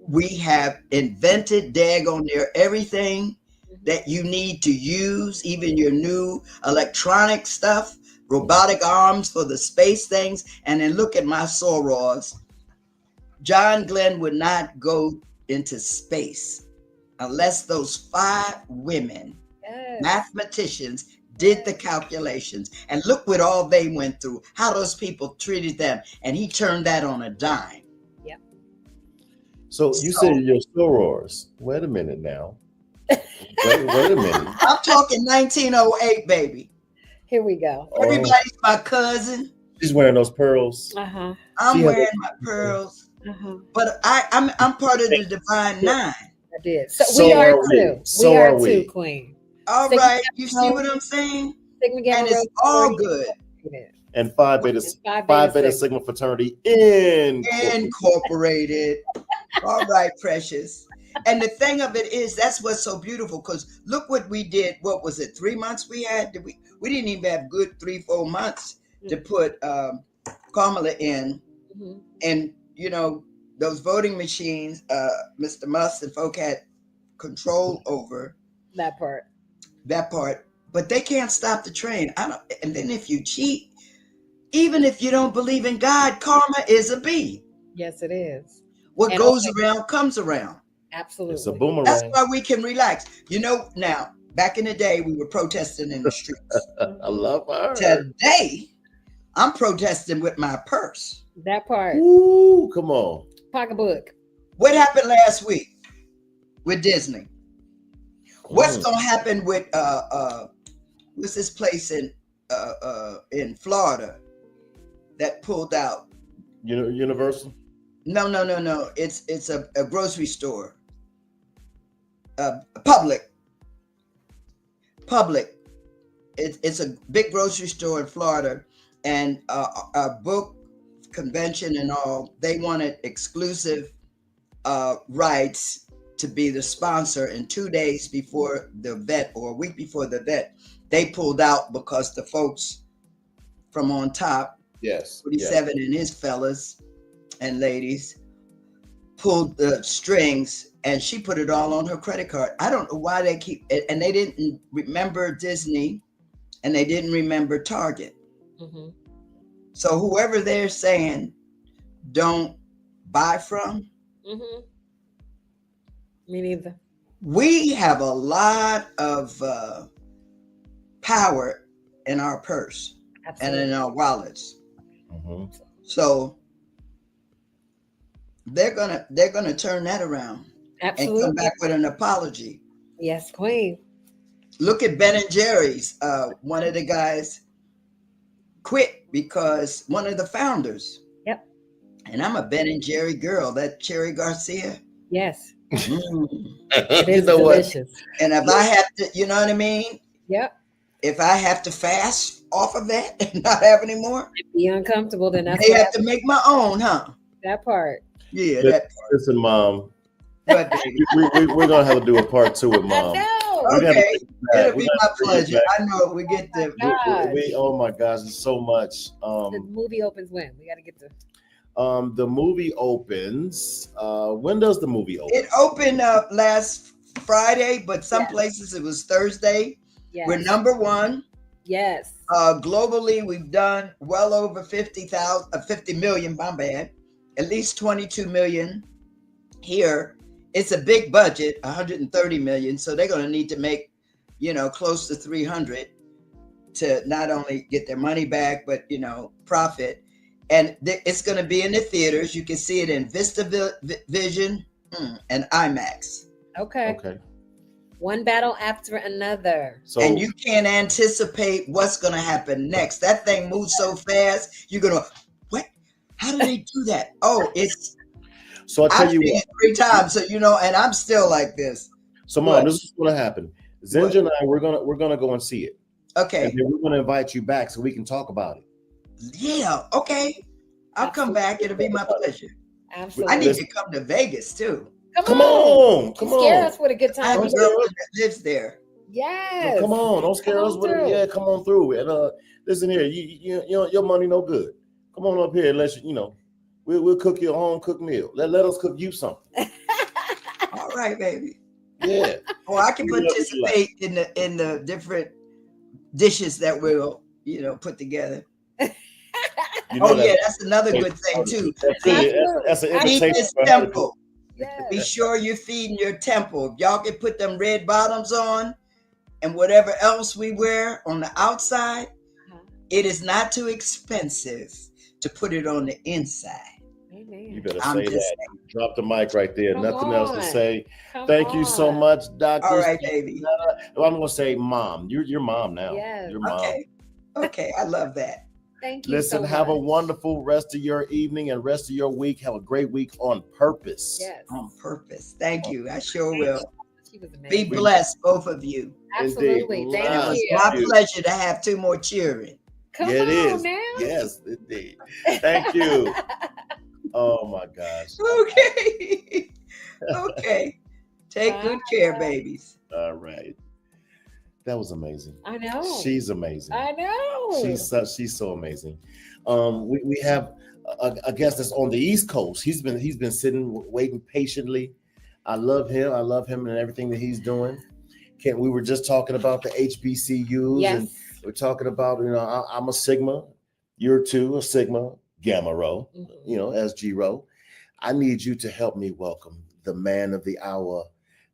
We have invented daggone near everything that you need to use, even your new electronic stuff, robotic arms for the space things. And then look at my sorors. John Glenn would not go into space unless those 5 women, mathematicians, did the calculations. And look what all they went through, how those people treated them. And he turned that on a dime. Yep. So you said your sorors. Wait a minute now. Wait a minute. I'm talking 1908, baby. Here we go. Everybody's my cousin. She's wearing those pearls. Uh-huh. I'm wearing my pearls. Uh-huh. But I'm part of the Divine Nine. I did. So we are too. So we are are we. too, Queen. All right. You see what I'm saying? And it's all good. And Phi Beta Sigma fraternity incorporated. All right, precious. And the thing of it is, that's what's so beautiful, because look what we did. What was it? 3 months we had? We didn't even have good 3-4 months to put Kamala in. Mm-hmm. And, those voting machines, Mr. Musk and folk had control over. That part. But they can't stop the train. And then if you cheat, even if you don't believe in God, karma is a bee. Yes, it is. What goes around comes around. Absolutely. It's a boomerang. That's why we can relax. Now, back in the day, we were protesting in the streets. I love her. Today, I'm protesting with my purse. That part. Ooh, come on. Pocketbook. What happened last week? with Disney. What's going to happen with what's this place in Florida that pulled out? Universal? No. It's a grocery store. Public. It's a big grocery store in Florida, and a book convention and all. They wanted exclusive rights to be the sponsor, and 2 days before the event, or a week before the event, they pulled out because the folks from on top, 47 and his fellas and ladies, pulled the strings, and she put it all on her credit card. I don't know why they keep it, and they didn't remember Disney, and they didn't remember Target. Mm-hmm. So whoever they're saying don't buy from, Mm-hmm. Me neither. we have a lot of power in our purse Absolutely. and in our wallets. Mm-hmm. So they're gonna turn that around Absolutely. and come back with an apology. Yes, queen. Look at Ben and Jerry's. One of the guys quit because one of the founders. Yep. And I'm a Ben and Jerry girl. That Cherry Garcia. Yes. It is delicious. And if I have to, you know what I mean? Yep. If I have to fast off of that and not have any more, Be uncomfortable, then that's they what have to make my own, huh? that part. Yeah, that part. Listen, Mom, But baby, we're gonna have to do a part 2 with Mom. I know. We gotta okay, bring it back. it'll We be gotta my bring it pleasure. back. I know we get the. God. Oh my gosh, there's so much. The movie opens when? We got to get to. The movie opens. When does the movie open? It opened up last Friday, but some Yes. places it was Thursday. Yes. We're number one. Yes. Globally, we've done well over 50 million, my bad, at least 22 million here. It's a big budget, 130 million. So they're going to need to make, close to 300 to not only get their money back, but, profit. And it's going to be in the theaters. You can see it in VistaVision and IMAX. Okay. Okay. One battle after another. So And you can't anticipate what's going to happen next. That thing moves so fast. You're going to, what? How do they do that? Oh, it's, I tell I've you seen what. it 3 times. So, and I'm still like this. So Mom, What? this is what's gonna happen. Zinja and I, we're gonna go and see it. Okay. And then we're gonna invite you back so we can talk about it. Yeah. Okay. I'll come back. It'll be my pleasure. Absolutely. I need to come to Vegas too. Come on. Scare us with a good I have time. a girlfriend that lives there. Yes. Come on, don't scare Come us on with it. through. Yeah, come on through. And listen here, your money no good. Come on up here and let we'll cook you a home cooked meal. Let us cook you something. All right, baby. Yeah. Or I can You know what you participate in the different dishes that we'll put together. You know That's another good thing too. That's an Feed invitation. this temple. Yes. Be sure you're feeding your temple. If y'all can put them red bottoms on and whatever else we wear on the outside, it is not too expensive to put it on the inside. Amen. You better I'm say just that. Drop the mic right there. Come Nothing else to on. say. Come Thank you so on. much, Doctor. all right, baby. I'm gonna say, Mom. You're mom now. Yes. You're mom. Okay, I love that. Thank you. Listen, so have a much. wonderful rest of your evening and rest of your week. Have a great week on purpose. Yes. On purpose. Thank you. I sure will. She was Be amazing. blessed, both of you. Absolutely. Indeed. It Thank was you. my you. pleasure to have 2 more children. Come Yeah, it on is. now. Yes, indeed. Thank you. Oh my gosh. Okay. Okay. Take good care, babies. All right. That was amazing. I know. She's amazing. I know. She's so amazing. We have a guest that's on the East Coast. He's been sitting waiting patiently. I love him and everything that he's doing. We were just talking about the HBCUs, Yes. and we're talking about I'm a Sigma, you're too a Sigma, Gamma Rho, Mhm. SG Rho. I need you to help me welcome the man of the hour,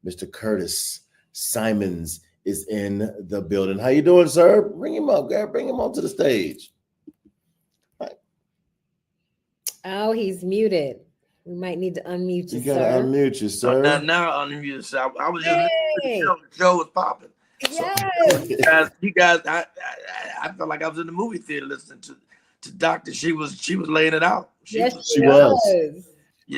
Mr. Curtis Simons is in the building. How you doing, sir? Bring him up, Gary. Bring him onto the stage. Oh, he's muted. We might need to unmute you, You gotta sir. unmute you, sir. Now unmute. So I was just listening to the show was popping. Yes. You guys, I felt like I was in the movie theater listening to Doctor. She was laying it out. She was. You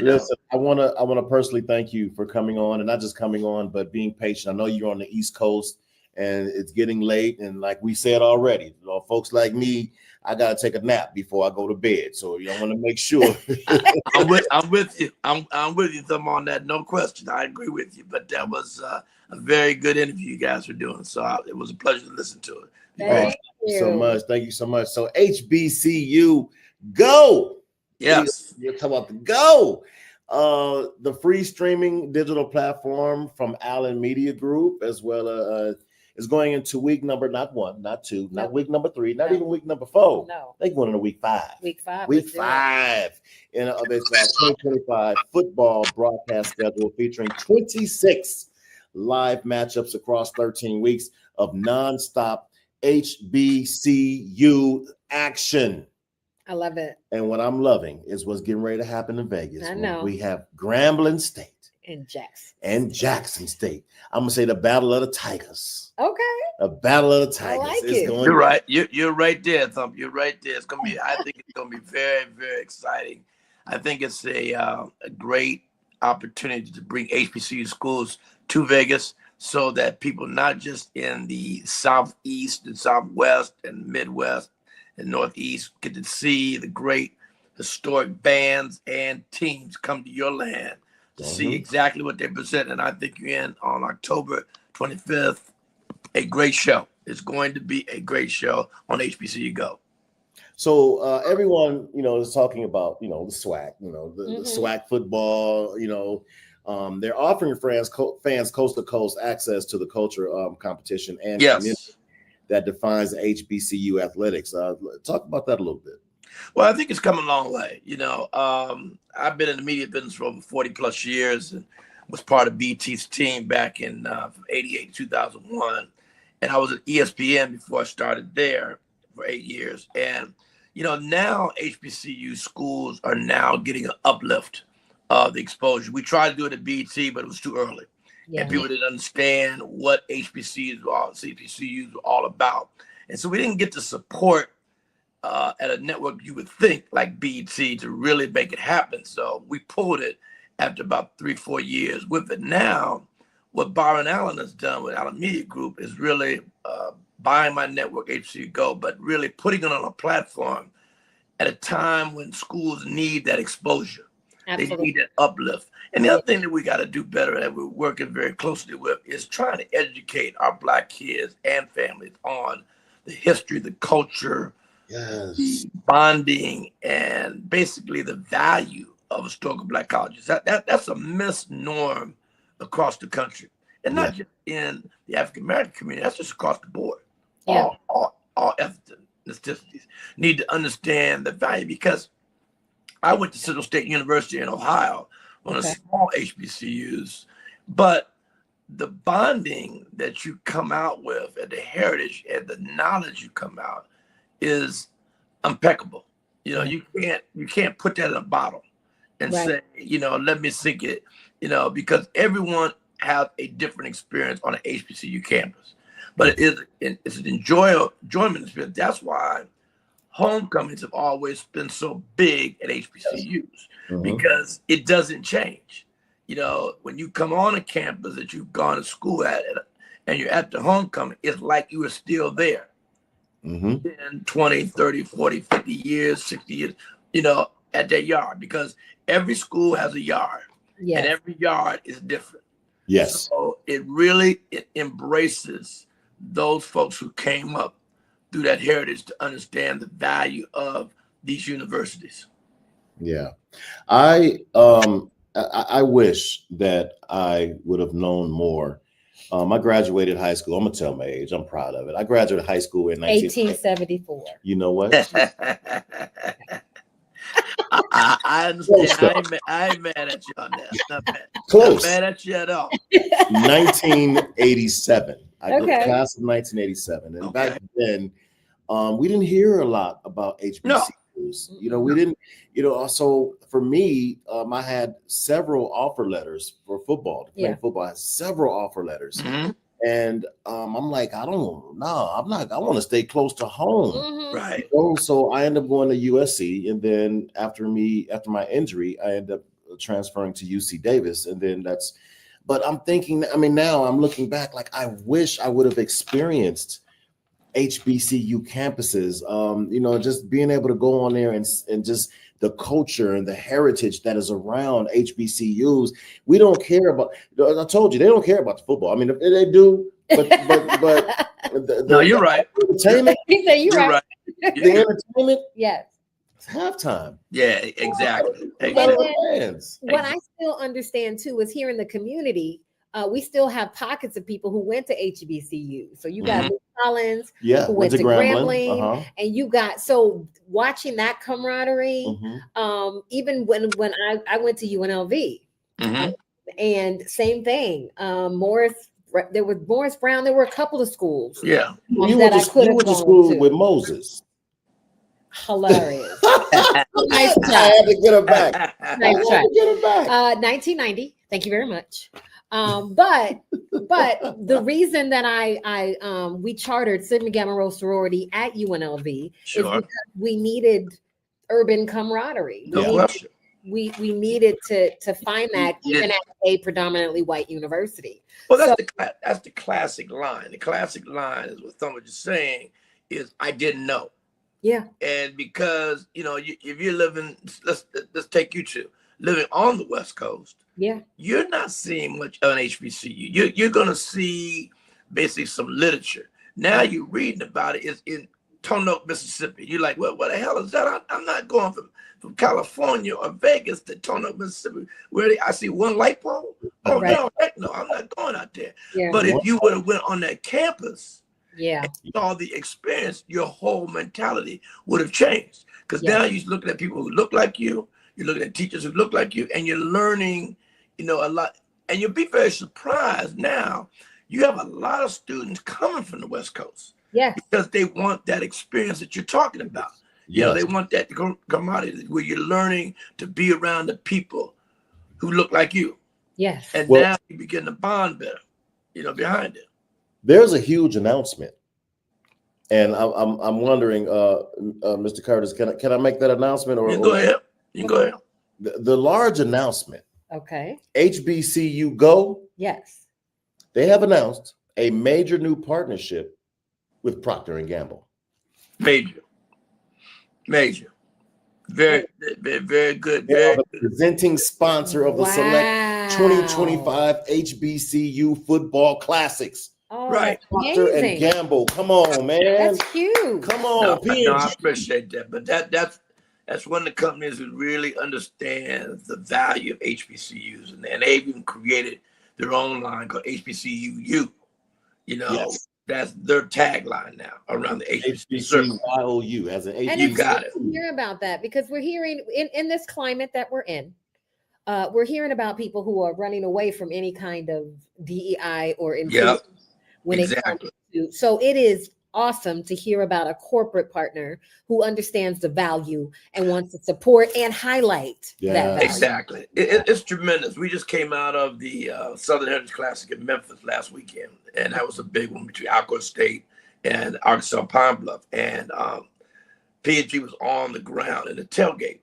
know. Listen, I wanna personally thank you for coming on, and not just coming on, but being patient. I know you're on the East Coast and it's getting late, and like we said already, folks like me, I gotta take a nap before I go to bed. So I want to make sure. I'm with you. I'm with you, Thumb, on that. No question. I agree with you. But that was a very good interview you guys were doing. So it was a pleasure to listen to it. Thank you so much. Thank you so much. So HBCU, go. Yes. You're talking about the go. The free streaming digital platform from Allen Media Group, as well as is going into week number, not 1, not 2, not week number 3, not even week number 4. No. They're going into week 5. Week 5. Week 5 in of its 2025 football broadcast schedule featuring 26 live matchups across 13 weeks of nonstop HBCU action. I love it. And what I'm loving is what's getting ready to happen in Vegas. I know. We have Grambling State and Jackson State. I'm gonna say the Battle of the Tigers. Okay. A Battle of the Tigers. I like it. You're right. You're right there, Thump. You're right there. It's gonna be. I think it's gonna be very, very exciting. I think it's a great opportunity to bring HBCU schools to Vegas, so that people not just in the Southeast and Southwest and Midwest and Northeast get to see the great historic bands and teams come to your land to see exactly what they present. And I think you're in on October 25th. A great show. It's going to be a great show on HBCU Go. So everyone, is talking about, the SWAC, the SWAC football, they're offering fans coast to coast access to the culture competition and community that defines HBCU athletics. Talk about that a little bit. Well, I think it's come a long way. I've been in the media business for over 40 plus years and was part of BT's team back in from 88 to 2001. And I was at ESPN before I started there for 8 years. And, now HBCU schools are now getting an uplift of the exposure. We tried to do it at BT, but it was too early. Yeah. And people didn't understand what HBCUs were all about. And so we didn't get the support at a network you would think like BT to really make it happen. So we pulled it after about 3-4 years with it. Now, what Byron Allen has done with Allen Media Group is really buying my network, HBCU Go, but really putting it on a platform at a time when schools need that exposure. Absolutely. They need that uplift. And the other thing that we got to do better, that we're working very closely with, is trying to educate our Black kids and families on the history, the culture, the bonding, and basically the value of historical Black colleges. That's a misnorm across the country, and not just in the African American community. That's just across the board. Yeah. All ethnicities need to understand the value, because I went to Central State University in Ohio, one of small HBCUs, but the bonding that you come out with and the heritage and the knowledge you come out is impeccable. You can't put that in a bottle and say, let me sink it, because everyone has a different experience on an HBCU campus. But it's an enjoyment experience. That's why homecomings have always been so big at HBCUs, because it doesn't change. When you come on a campus that you've gone to school at and you're at the homecoming, it's like you were still there. 10, 20, 30, 40, 50 years, 60 years, at that yard, because every school has a yard and every yard is different. Yes. So it embraces those folks who came up through that heritage to understand the value of these universities. Yeah. I wish that I would have known more. I graduated high school. I'm gonna tell my age. I'm proud of it. I graduated high school in 1874. You know what? I understand. I ain't mad at you on that. Not mad. Close. Not mad at you at all. 1987. I got class of 1987, and back then, we didn't hear a lot about HBCUs. You know, we didn't, you know, also for me, I had several offer letters for football. To play football, I had several offer letters. And I'm like, I want to stay close to home. Right. So I ended up going to USC. And then after my injury, I ended up transferring to UC Davis. And then but I'm thinking, I mean, now I'm looking back, like, I wish I would have experienced HBCU campuses, you know, just being able to go on there and just the culture and the heritage that is around HBCUs. We don't care about, I told you, they don't care about the football. I mean, they do, but no, you're right. Entertainment, you're right. The entertainment, yes. It's halftime. Yeah, exactly. What I still understand too is here in the community, we still have pockets of people who went to HBCU. So you got Luke Collins, who went to Grambling, and you got, so watching that camaraderie, even when I went to UNLV, and same thing, Morris, there was Morris Brown, there were a couple of schools. Yeah. You went to school with Moses. Hilarious. Nice try. I had to get her back. Nice try. 1990. Thank you very much. But the reason that we chartered Sigma Gamma Rho sorority at UNLV is because we needed urban camaraderie. We needed to find that even at a predominantly white university. Well, that's the classic line. The classic line is what someone is saying is, I didn't know. Yeah. And because, you know, if you're living, let's take you to living on the West Coast. Yeah. You're not seeing much of an HBCU. You're going to see basically some literature. Now you're reading about it. It's in Roanoke, Mississippi. You're like, well, what the hell is that? I'm not going from California or Vegas to Roanoke, Mississippi, where I see one light pole. Oh, no, heck no, I'm not going out there. Yeah. But if you would have went on that campus, saw the experience, your whole mentality would have changed. Because now you're looking at people who look like you, you're looking at teachers who look like you, and you're learning, you know, a lot. And you'll be very surprised now. You have a lot of students coming from the West Coast. Yeah. Because they want that experience that you're talking about. You know, they want that camaraderie where you're learning to be around the people who look like you. Yes. And now you begin to bond better, you know, behind it. There's a huge announcement, and I'm wondering, Mr. Curtis, can I make that announcement? Or go ahead. You go ahead. The large announcement. Okay. HBCU Go. Yes. They have announced a major new partnership with Procter & Gamble. Major. Very good. The presenting sponsor of the select 2025 HBCU Football Classics. Oh, right. Procter & Gamble. Come on, man. That's huge. Come on. No, I appreciate that. But that's one of the companies who really understands the value of HBCUs. And they've even created their own line called HBCU. You know, that's their tagline now around the HBCU as an HBCU. And you got it. Hear about that because we're hearing in this climate that we're in, we're hearing about people who are running away from any kind of DEI or inclusion when it comes to. So it is awesome to hear about a corporate partner who understands the value and wants to support and highlight that value. Exactly. It's tremendous. We just came out of the Southern Heritage Classic in Memphis last weekend, and that was a big one between Alcorn State and Arkansas Pine Bluff. And P&G was on the ground in the tailgate,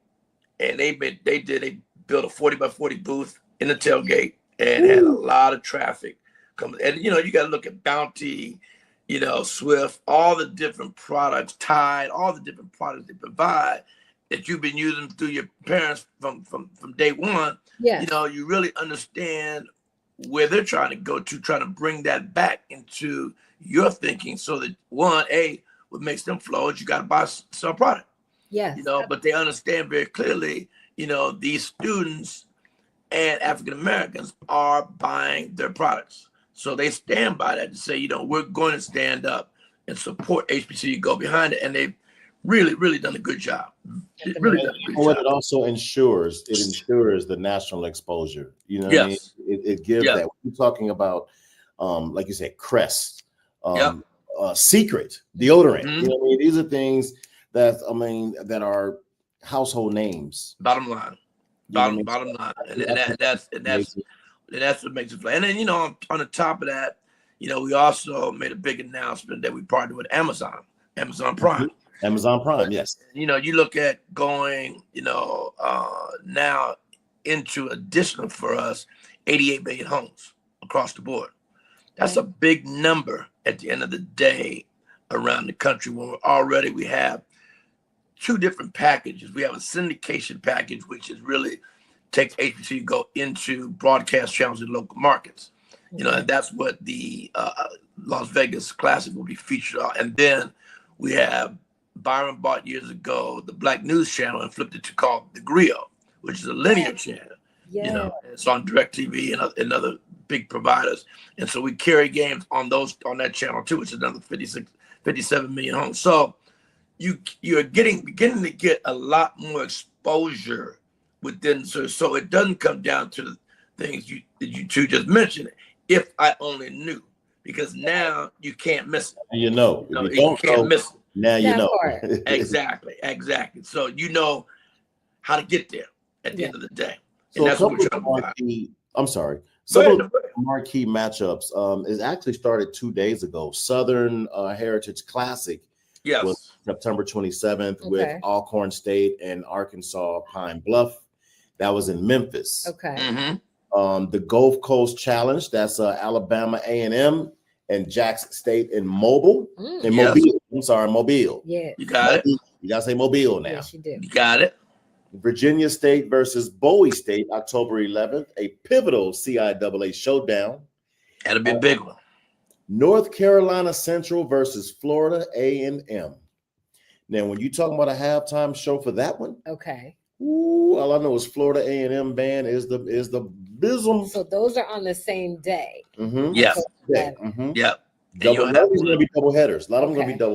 and they built a 40x40 booth in the tailgate and had a lot of traffic coming. And you know, you got to look at Bounty, you know, Swift, all the different products, Tide, all the different products they provide that you've been using through your parents from day one. Yeah. You know, you really understand where they're trying to go to, trying to bring that back into your thinking so that what makes them flow is you got to buy some product. Yes. You know, but they understand very clearly, you know, these students and African Americans are buying their products. So they stand by that to say, you know, we're going to stand up and support HBCU, go behind it. And they've really, really done a good job. It also ensures the national exposure. You know what I mean? It gives that. We're talking about, like you said, Crest, Secret, deodorant. You know what I mean? These are things that are household names. Bottom line. Bottom line. And that's what makes it play. And then, on the top of that, we also made a big announcement that we partnered with Amazon Prime. Amazon Prime, yes. You look at going, now into additional for us, 88 million homes across the board. That's a big number at the end of the day around the country when we have two different packages. We have a syndication package, which is really takes HBCU go into broadcast channels in local markets. And that's what the Las Vegas Classic will be featured on. And then we have Byron bought years ago the Black News Channel and flipped it to called The Griot, which is a linear channel. Yeah. It's on DirecTV and other big providers. And so we carry games on that channel too, which is another 57 million homes. So you're beginning to get a lot more exposure within. So it doesn't come down to the things you two just mentioned. If I only knew, because now you can't miss it. You can't miss it. Now you know. Exactly. So you know how to get there at the end of the day. And So that's what we're trying to do. I'm sorry. Some of the marquee matchups is actually started 2 days ago. Southern Heritage Classic was September 27th with Alcorn State and Arkansas Pine Bluff. That was in Memphis. Okay. Mm-hmm. The Gulf Coast Challenge, that's Alabama A&M and Jackson State in Mobile. Mobile. I'm sorry, Mobile. Yeah. You got it. You gotta say Mobile now. Yes, you do. You got it. Virginia State versus Bowie State, October 11th, a pivotal CIAA showdown. That'll be a big one. North Carolina Central versus Florida A&M. Now, when you talking about a halftime show for that one, all I know is Florida A&M band is the Bism. So those are on the same day. Mm-hmm. Yes. Mm-hmm. Yep. A lot of them are going to be double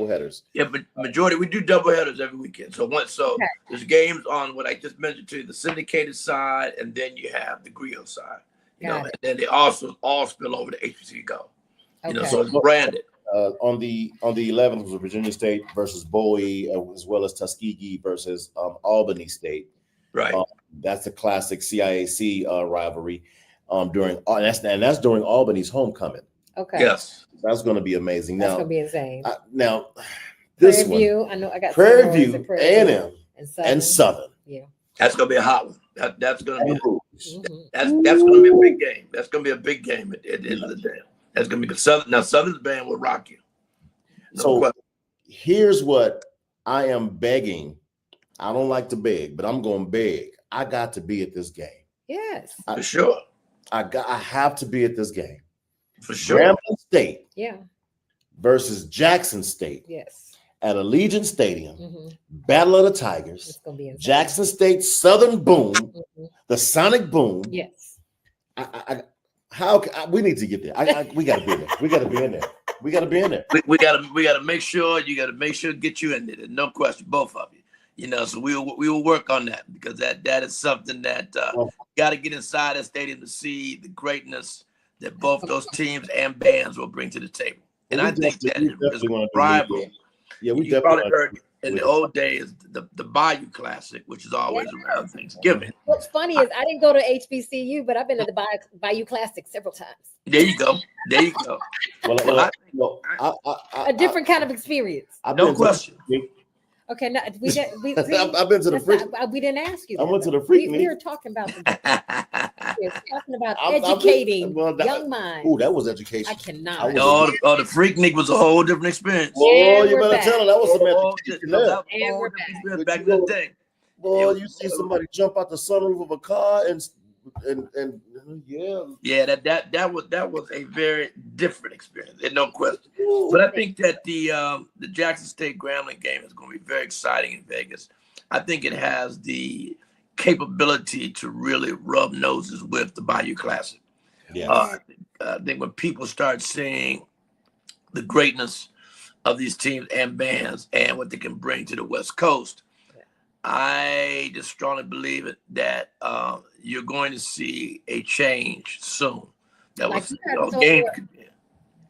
headers. Yeah, but majority we do double headers every weekend. So there's games on what I just mentioned to you, the syndicated side, and then you have the Griot side. And then they also all spill over to HBCU Go. So it's branded. On the 11th was Virginia State versus Bowie, as well as Tuskegee versus Albany State. Right. That's the classic CIAC rivalry. That's during Albany's homecoming. Okay. Yes. That's going to be amazing. That's going to be insane. Now, this Prairie View, I know I got Prairie View, A&M, and Southern. Yeah. That's going to be a hot one. That's going to be that's going to be a big game. That's going to be a big game at the end of the day. That's going to be Southern. Now, Southern's band will rock you. Here's what I am begging. I don't like to beg, but I'm going to beg. I got to be at this game. Yes. For sure. I have to be at this game. For sure. Grambling State versus Jackson State. Yes. At Allegiant Stadium. Battle of the Tigers. It's gonna be insane. Jackson State Southern Boom. The Sonic Boom. Yes. We need to get there. We got to be there. We got to be in there. We got to be in there. We got to make sure. You got to make sure to get you in there. There's no question, both of you. So we will work on that, because that is something that got to get inside the stadium to see the greatness that both those teams and bands will bring to the table. And I think that is rival. Yeah, we you probably heard in the old days the Bayou Classic, which is always around Thanksgiving. What's funny is I didn't go to HBCU, but I've been to the Bayou Classic several times. There you go. A different kind of experience. No question. Okay, no, I've been to the Freaknik. We didn't ask you. I went to the Freaknik. We were talking about educating young minds. Oh, that was education. I cannot. The Freaknik was a whole different experience. Oh, you better tell her that was some education. Back in the day. Boy, you see somebody jump out the sunroof of a car and that was a very different experience, and no question. But I think that the Jackson State Grambling game is going to be very exciting in Vegas. I think it has the capability to really rub noses with the Bayou Classic. I think when people start seeing the greatness of these teams and bands and what they can bring to the West Coast, I just strongly believe that you're going to see a change soon. That was game.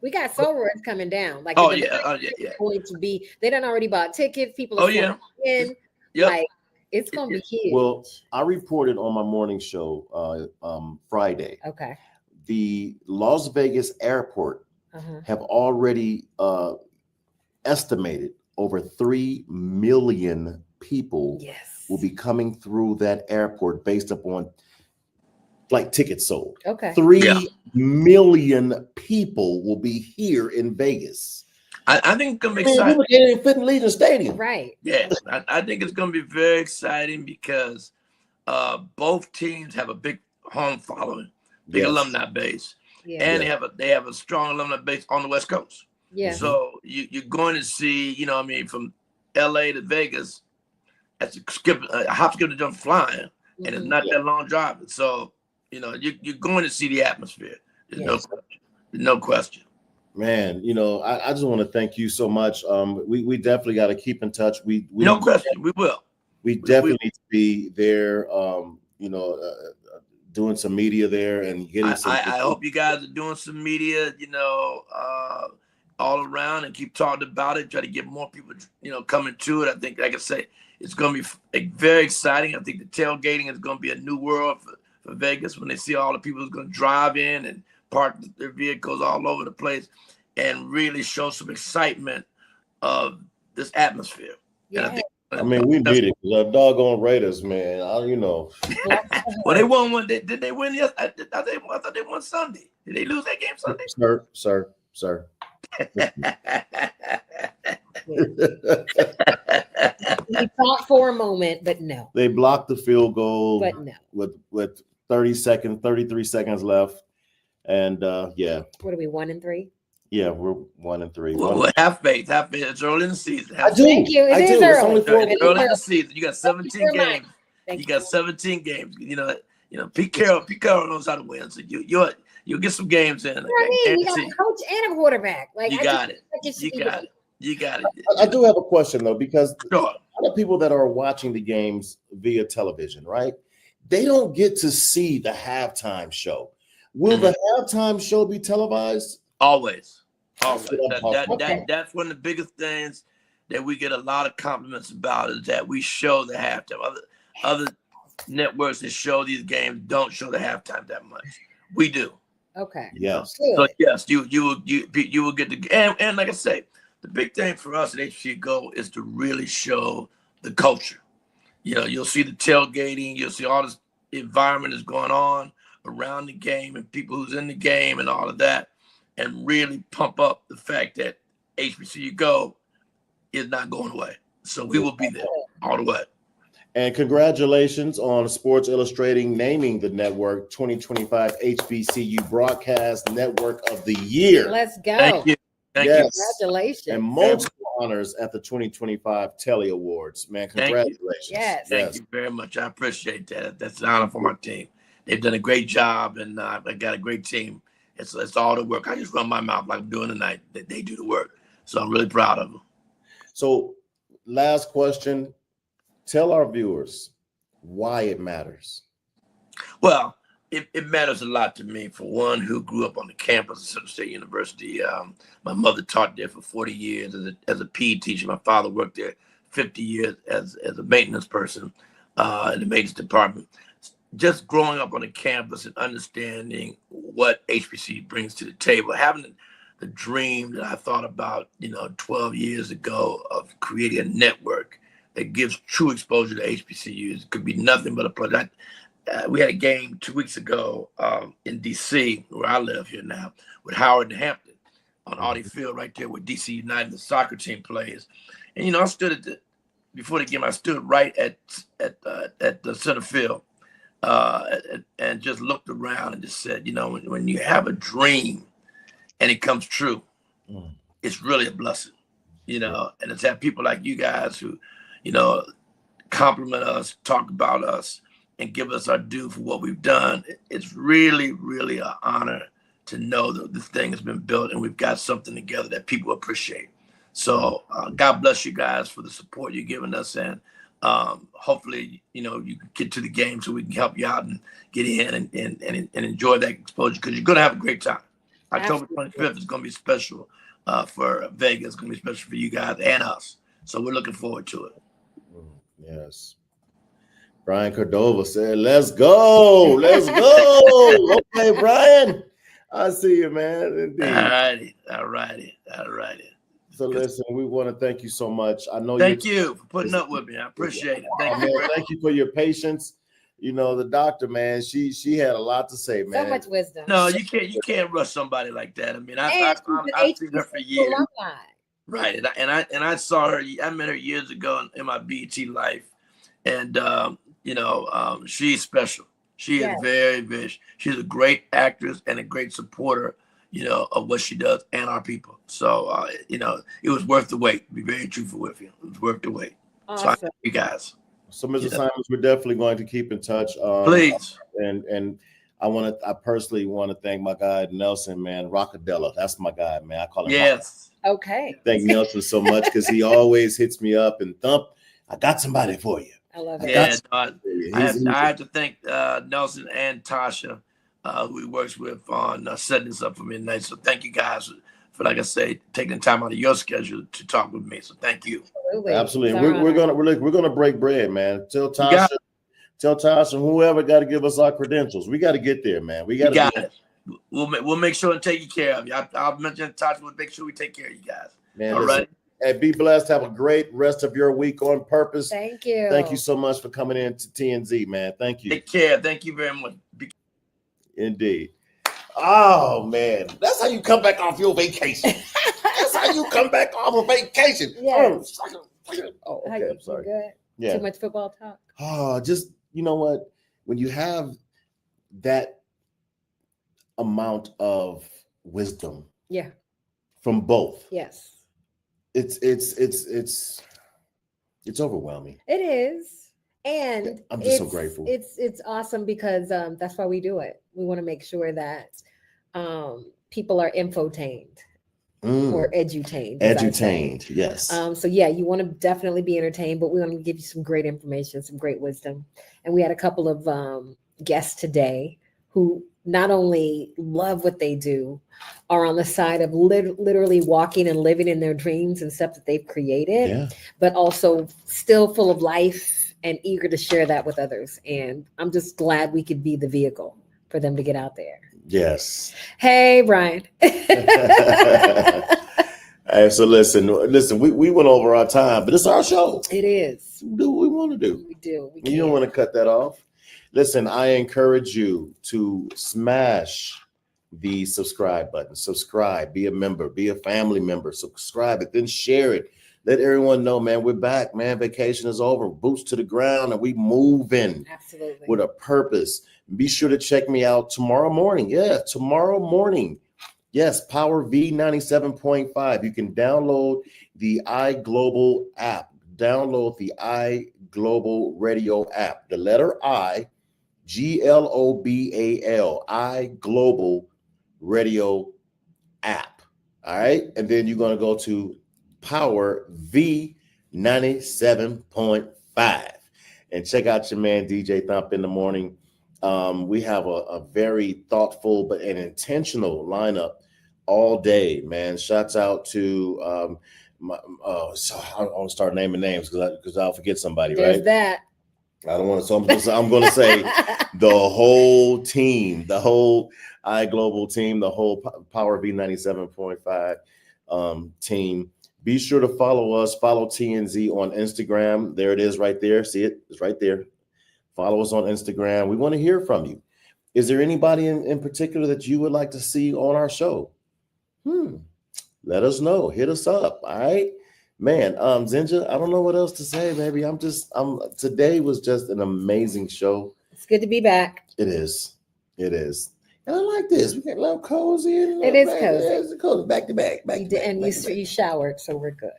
We got Soul Rush coming down. Like, Oh in the yeah. it's going to be. They done already bought tickets. People are Oh yeah. in. Yep. Like, it's going to be huge. Well, I reported on my morning show Friday. Okay. The Las Vegas airport Uh-huh. have already estimated over 3 million people Yes. will be coming through that airport based upon flight tickets sold. Okay. 3 million people will be here in Vegas. I think it's gonna be I mean, exciting. we can't even fit in Legion Stadium. Right. Yeah, I think it's going to be very exciting because both teams have a big home following, big Yes. alumni base, Yeah. and they have a strong alumni base on the West Coast. Yeah. So you're going to see, you know, I mean, from LA to Vegas, that's a hop, skip, and jump flying, and it's not that long driving. So you know, you're going to see the atmosphere. There's no question. There's no question. Man, you know, I just want to thank you so much. We definitely got to keep in touch. We No question. We will. We definitely need to be there. You know, doing some media there and getting some. I hope you guys are doing some media. You know, all around and keep talking about it. Try to get more people, you know, coming to it. I think, like I say, it's going to be very exciting. I think the tailgating is going to be a new world for Vegas when they see all the people who's going to drive in and park their vehicles all over the place and really show some excitement of this atmosphere. Yeah. I mean, we need it because our doggone Raiders, man. You know. Well, they won one. Did they win? Yes, I thought they won Sunday. Did they lose that game Sunday? Sir. We thought for a moment, but no. They blocked the field goal, But no. with 33 seconds left, and yeah. What are we, 1-3? Yeah, we're 1-3. Well, have faith. It's early in the season. I do. Thank you. It is It's early. only 4 It's early in the season. You got 17 games. Thank Got 17 games. You know, Pete Carroll knows how to win. So you'll get some games in. You know what I mean? You got a coach and a quarterback. Like, You got it. You got it. I do have a question though, because Sure. a lot of people that are watching the games via television, right? They don't get to see the halftime show. Will the halftime show be televised? Always. Okay. That's one of the biggest things that we get a lot of compliments about is that we show the halftime. Other networks that show these games don't show the halftime that much. We do. Okay. Yes. So yes, you will get the and like I say, the big thing for us at HBCU Go is to really show the culture. You know, you'll see the tailgating, you'll see all this environment is going on around the game and people who's in the game and all of that, and really pump up the fact that HBCU Go is not going away. So we will be there all the way. And congratulations on Sports Illustrated naming the network 2025 HBCU Broadcast Network of the Year. Let's go. Thank you. Congratulations. And multiple honors at the 2025 Telly Awards. Man, congratulations. Yes. Thank you very much. I appreciate that. That's an honor for my team. They've done a great job, and I got a great team. It's all the work. I just run my mouth like I'm doing tonight. They do the work. So I'm really proud of them. So last question. Tell our viewers why it matters. Well, it matters a lot to me. For one, who grew up on the campus of Central State University. My mother taught there for 40 years as a PE teacher. My father worked there 50 years as a maintenance person in the maintenance department. Just growing up on the campus and understanding what HBC brings to the table, having the dream that I thought about, 12 years ago of creating a network that gives true exposure to HBCUs. It could be nothing but a pleasure. We had a game 2 weeks ago in DC, where I live here now, with Howard and Hampton on Audi Field right there where DC United, the soccer team, plays. And, I stood before the game, I stood right at the center field and just looked around and just said, when you have a dream and it comes true, it's really a blessing, and it's have people like you guys who, compliment us, talk about us, and give us our due for what we've done. It's really, really an honor to know that this thing has been built and we've got something together that people appreciate. So God bless you guys for the support you're giving us, and hopefully, you can get to the game so we can help you out and get in and enjoy that exposure, because you're going to have a great time. October 25th is going to be special for Vegas. It's going to be special for you guys and us. So we're looking forward to it. Yes. Brian Cordova said, let's go. Let's go. Okay, Brian. I see you, man. Indeed. All righty. So listen, we want to thank you so much. I know Thank you for putting up with me. I appreciate it. Thank you for your patience. You know, the doctor, man, she had a lot to say, man. So much wisdom. No, you can't rush somebody like that. I mean, I've seen her for years. Right. And I saw her, I met her years ago in my BET life. And she's special. She is very, very, she's a great actress and a great supporter, of what she does and our people. So, it was worth the wait, to be very truthful with you. It was worth the wait. Awesome. So I thank you guys. So, Mr. Simons, we're definitely going to keep in touch. Please. And I personally want to thank my guy, Nelson, man, Rockadella. That's my guy, man. I call him. Yes. Okay. Thank Nelson so much because he always hits me up and Thump, I got somebody for you. I love it. Yeah, I have to thank Nelson and Tasha, who he works with on setting this up for me tonight. So thank you guys for, like I say, taking time out of your schedule to talk with me. So thank you. Absolutely. We're gonna break bread, man. Tell Tasha, whoever got to give us our credentials. We got to get there, man. We got it. We'll make sure to take care of you. I'll mention Tasha. We'll make sure we take care of you guys. Man, all right. Hey, be blessed. Have a great rest of your week on purpose. Thank you. Thank you so much for coming in to TNZ, man. Thank you. Take care. Thank you very much. Indeed. Oh, man. That's how you come back off your vacation. That's how you come back off a vacation. Yes. Oh, okay. I'm sorry. Good? Yeah. Too much football talk. Oh, just, you know what? When you have that amount of wisdom from both. Yes. It's overwhelming. It is. And I'm just so grateful. It's awesome because that's why we do it. We want to make sure that people are infotained or edutained. Edutained, yes. So yeah, you want to definitely be entertained, but we want to give you some great information, some great wisdom. And we had a couple of guests today who not only love what they do, are on the side of literally walking and living in their dreams and stuff that they've created, but also still full of life and eager to share that with others. And I'm just glad we could be the vehicle for them to get out there. Yes. Hey, Brian. Hey, so listen, we went over our time, but it's our show. It is. We do what we want to do. We do. You don't want to cut that off. Listen, I encourage you to smash the subscribe button. Subscribe, be a member, be a family member. Subscribe it, then share it. Let everyone know, man, we're back, man. Vacation is over. Boots to the ground, and we moving. Absolutely. With a purpose. Be sure to check me out tomorrow morning. Yeah, tomorrow morning. Yes, Power V97.5. You can download the iGlobal app. Download the iGlobal radio app. The letter I, GLOBAL, iGlobal radio app. All right. And then you're going to go to Power V97.5 and check out your man DJ Thump in the morning. We have a very thoughtful but an intentional lineup all day, man. Shouts out to so I don't start naming names because I'll forget somebody. There's right? That. I don't want to. So I'm going to say the whole team, the whole iGlobal team, the whole Power V97.5 team. Be sure to follow us. Follow TNZ on Instagram. There it is, right there. See it? It's right there. Follow us on Instagram. We want to hear from you. Is there anybody in particular that you would like to see on our show? Let us know. Hit us up. All right, man. Zinja, I don't know what else to say, baby. Today was just an amazing show. It's good to be back. It is. And I like this. We get a little cozy. It is cozy. It's cozy. Back to back. And you showered, so we're good.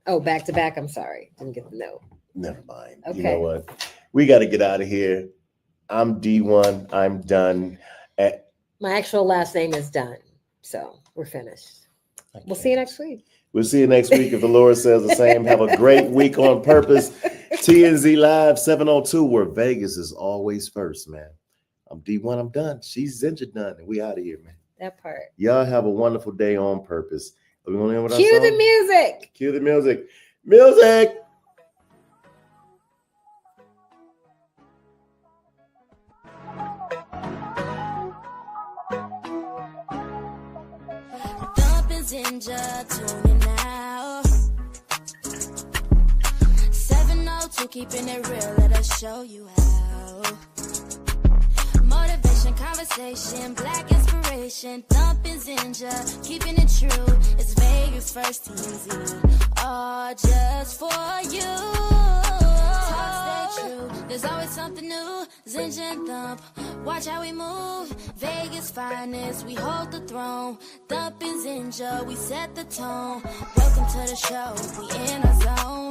Oh, back to back. I'm sorry. Didn't get the note. Never mind. Okay. You know what? We got to get out of here. I'm D1. I'm done. My actual last name is Dunn. So we're finished. We'll see you next week. We'll see you next week if the Lord says the same. Have a great week on purpose. TNZ Live 702, where Vegas is always first, man. I'm D1. I'm done. She's Zinja done. And we out of here, man. That part. Y'all have a wonderful day on purpose. Are we gonna end with our Cue the song? music. Cue the music. Music. Ginger, tune in now. 702, keeping it real, let us show you how. Motivation, conversation, black inspiration, thumping Ginger, keeping it true. It's Vegas first TMZ, all just for you. Talk, stay true, there's always something new. Ginger and Thump, watch how we move. Vegas finest, we hold the throne. Thumping Ginger, we set the tone. Welcome to the show, we in our zone.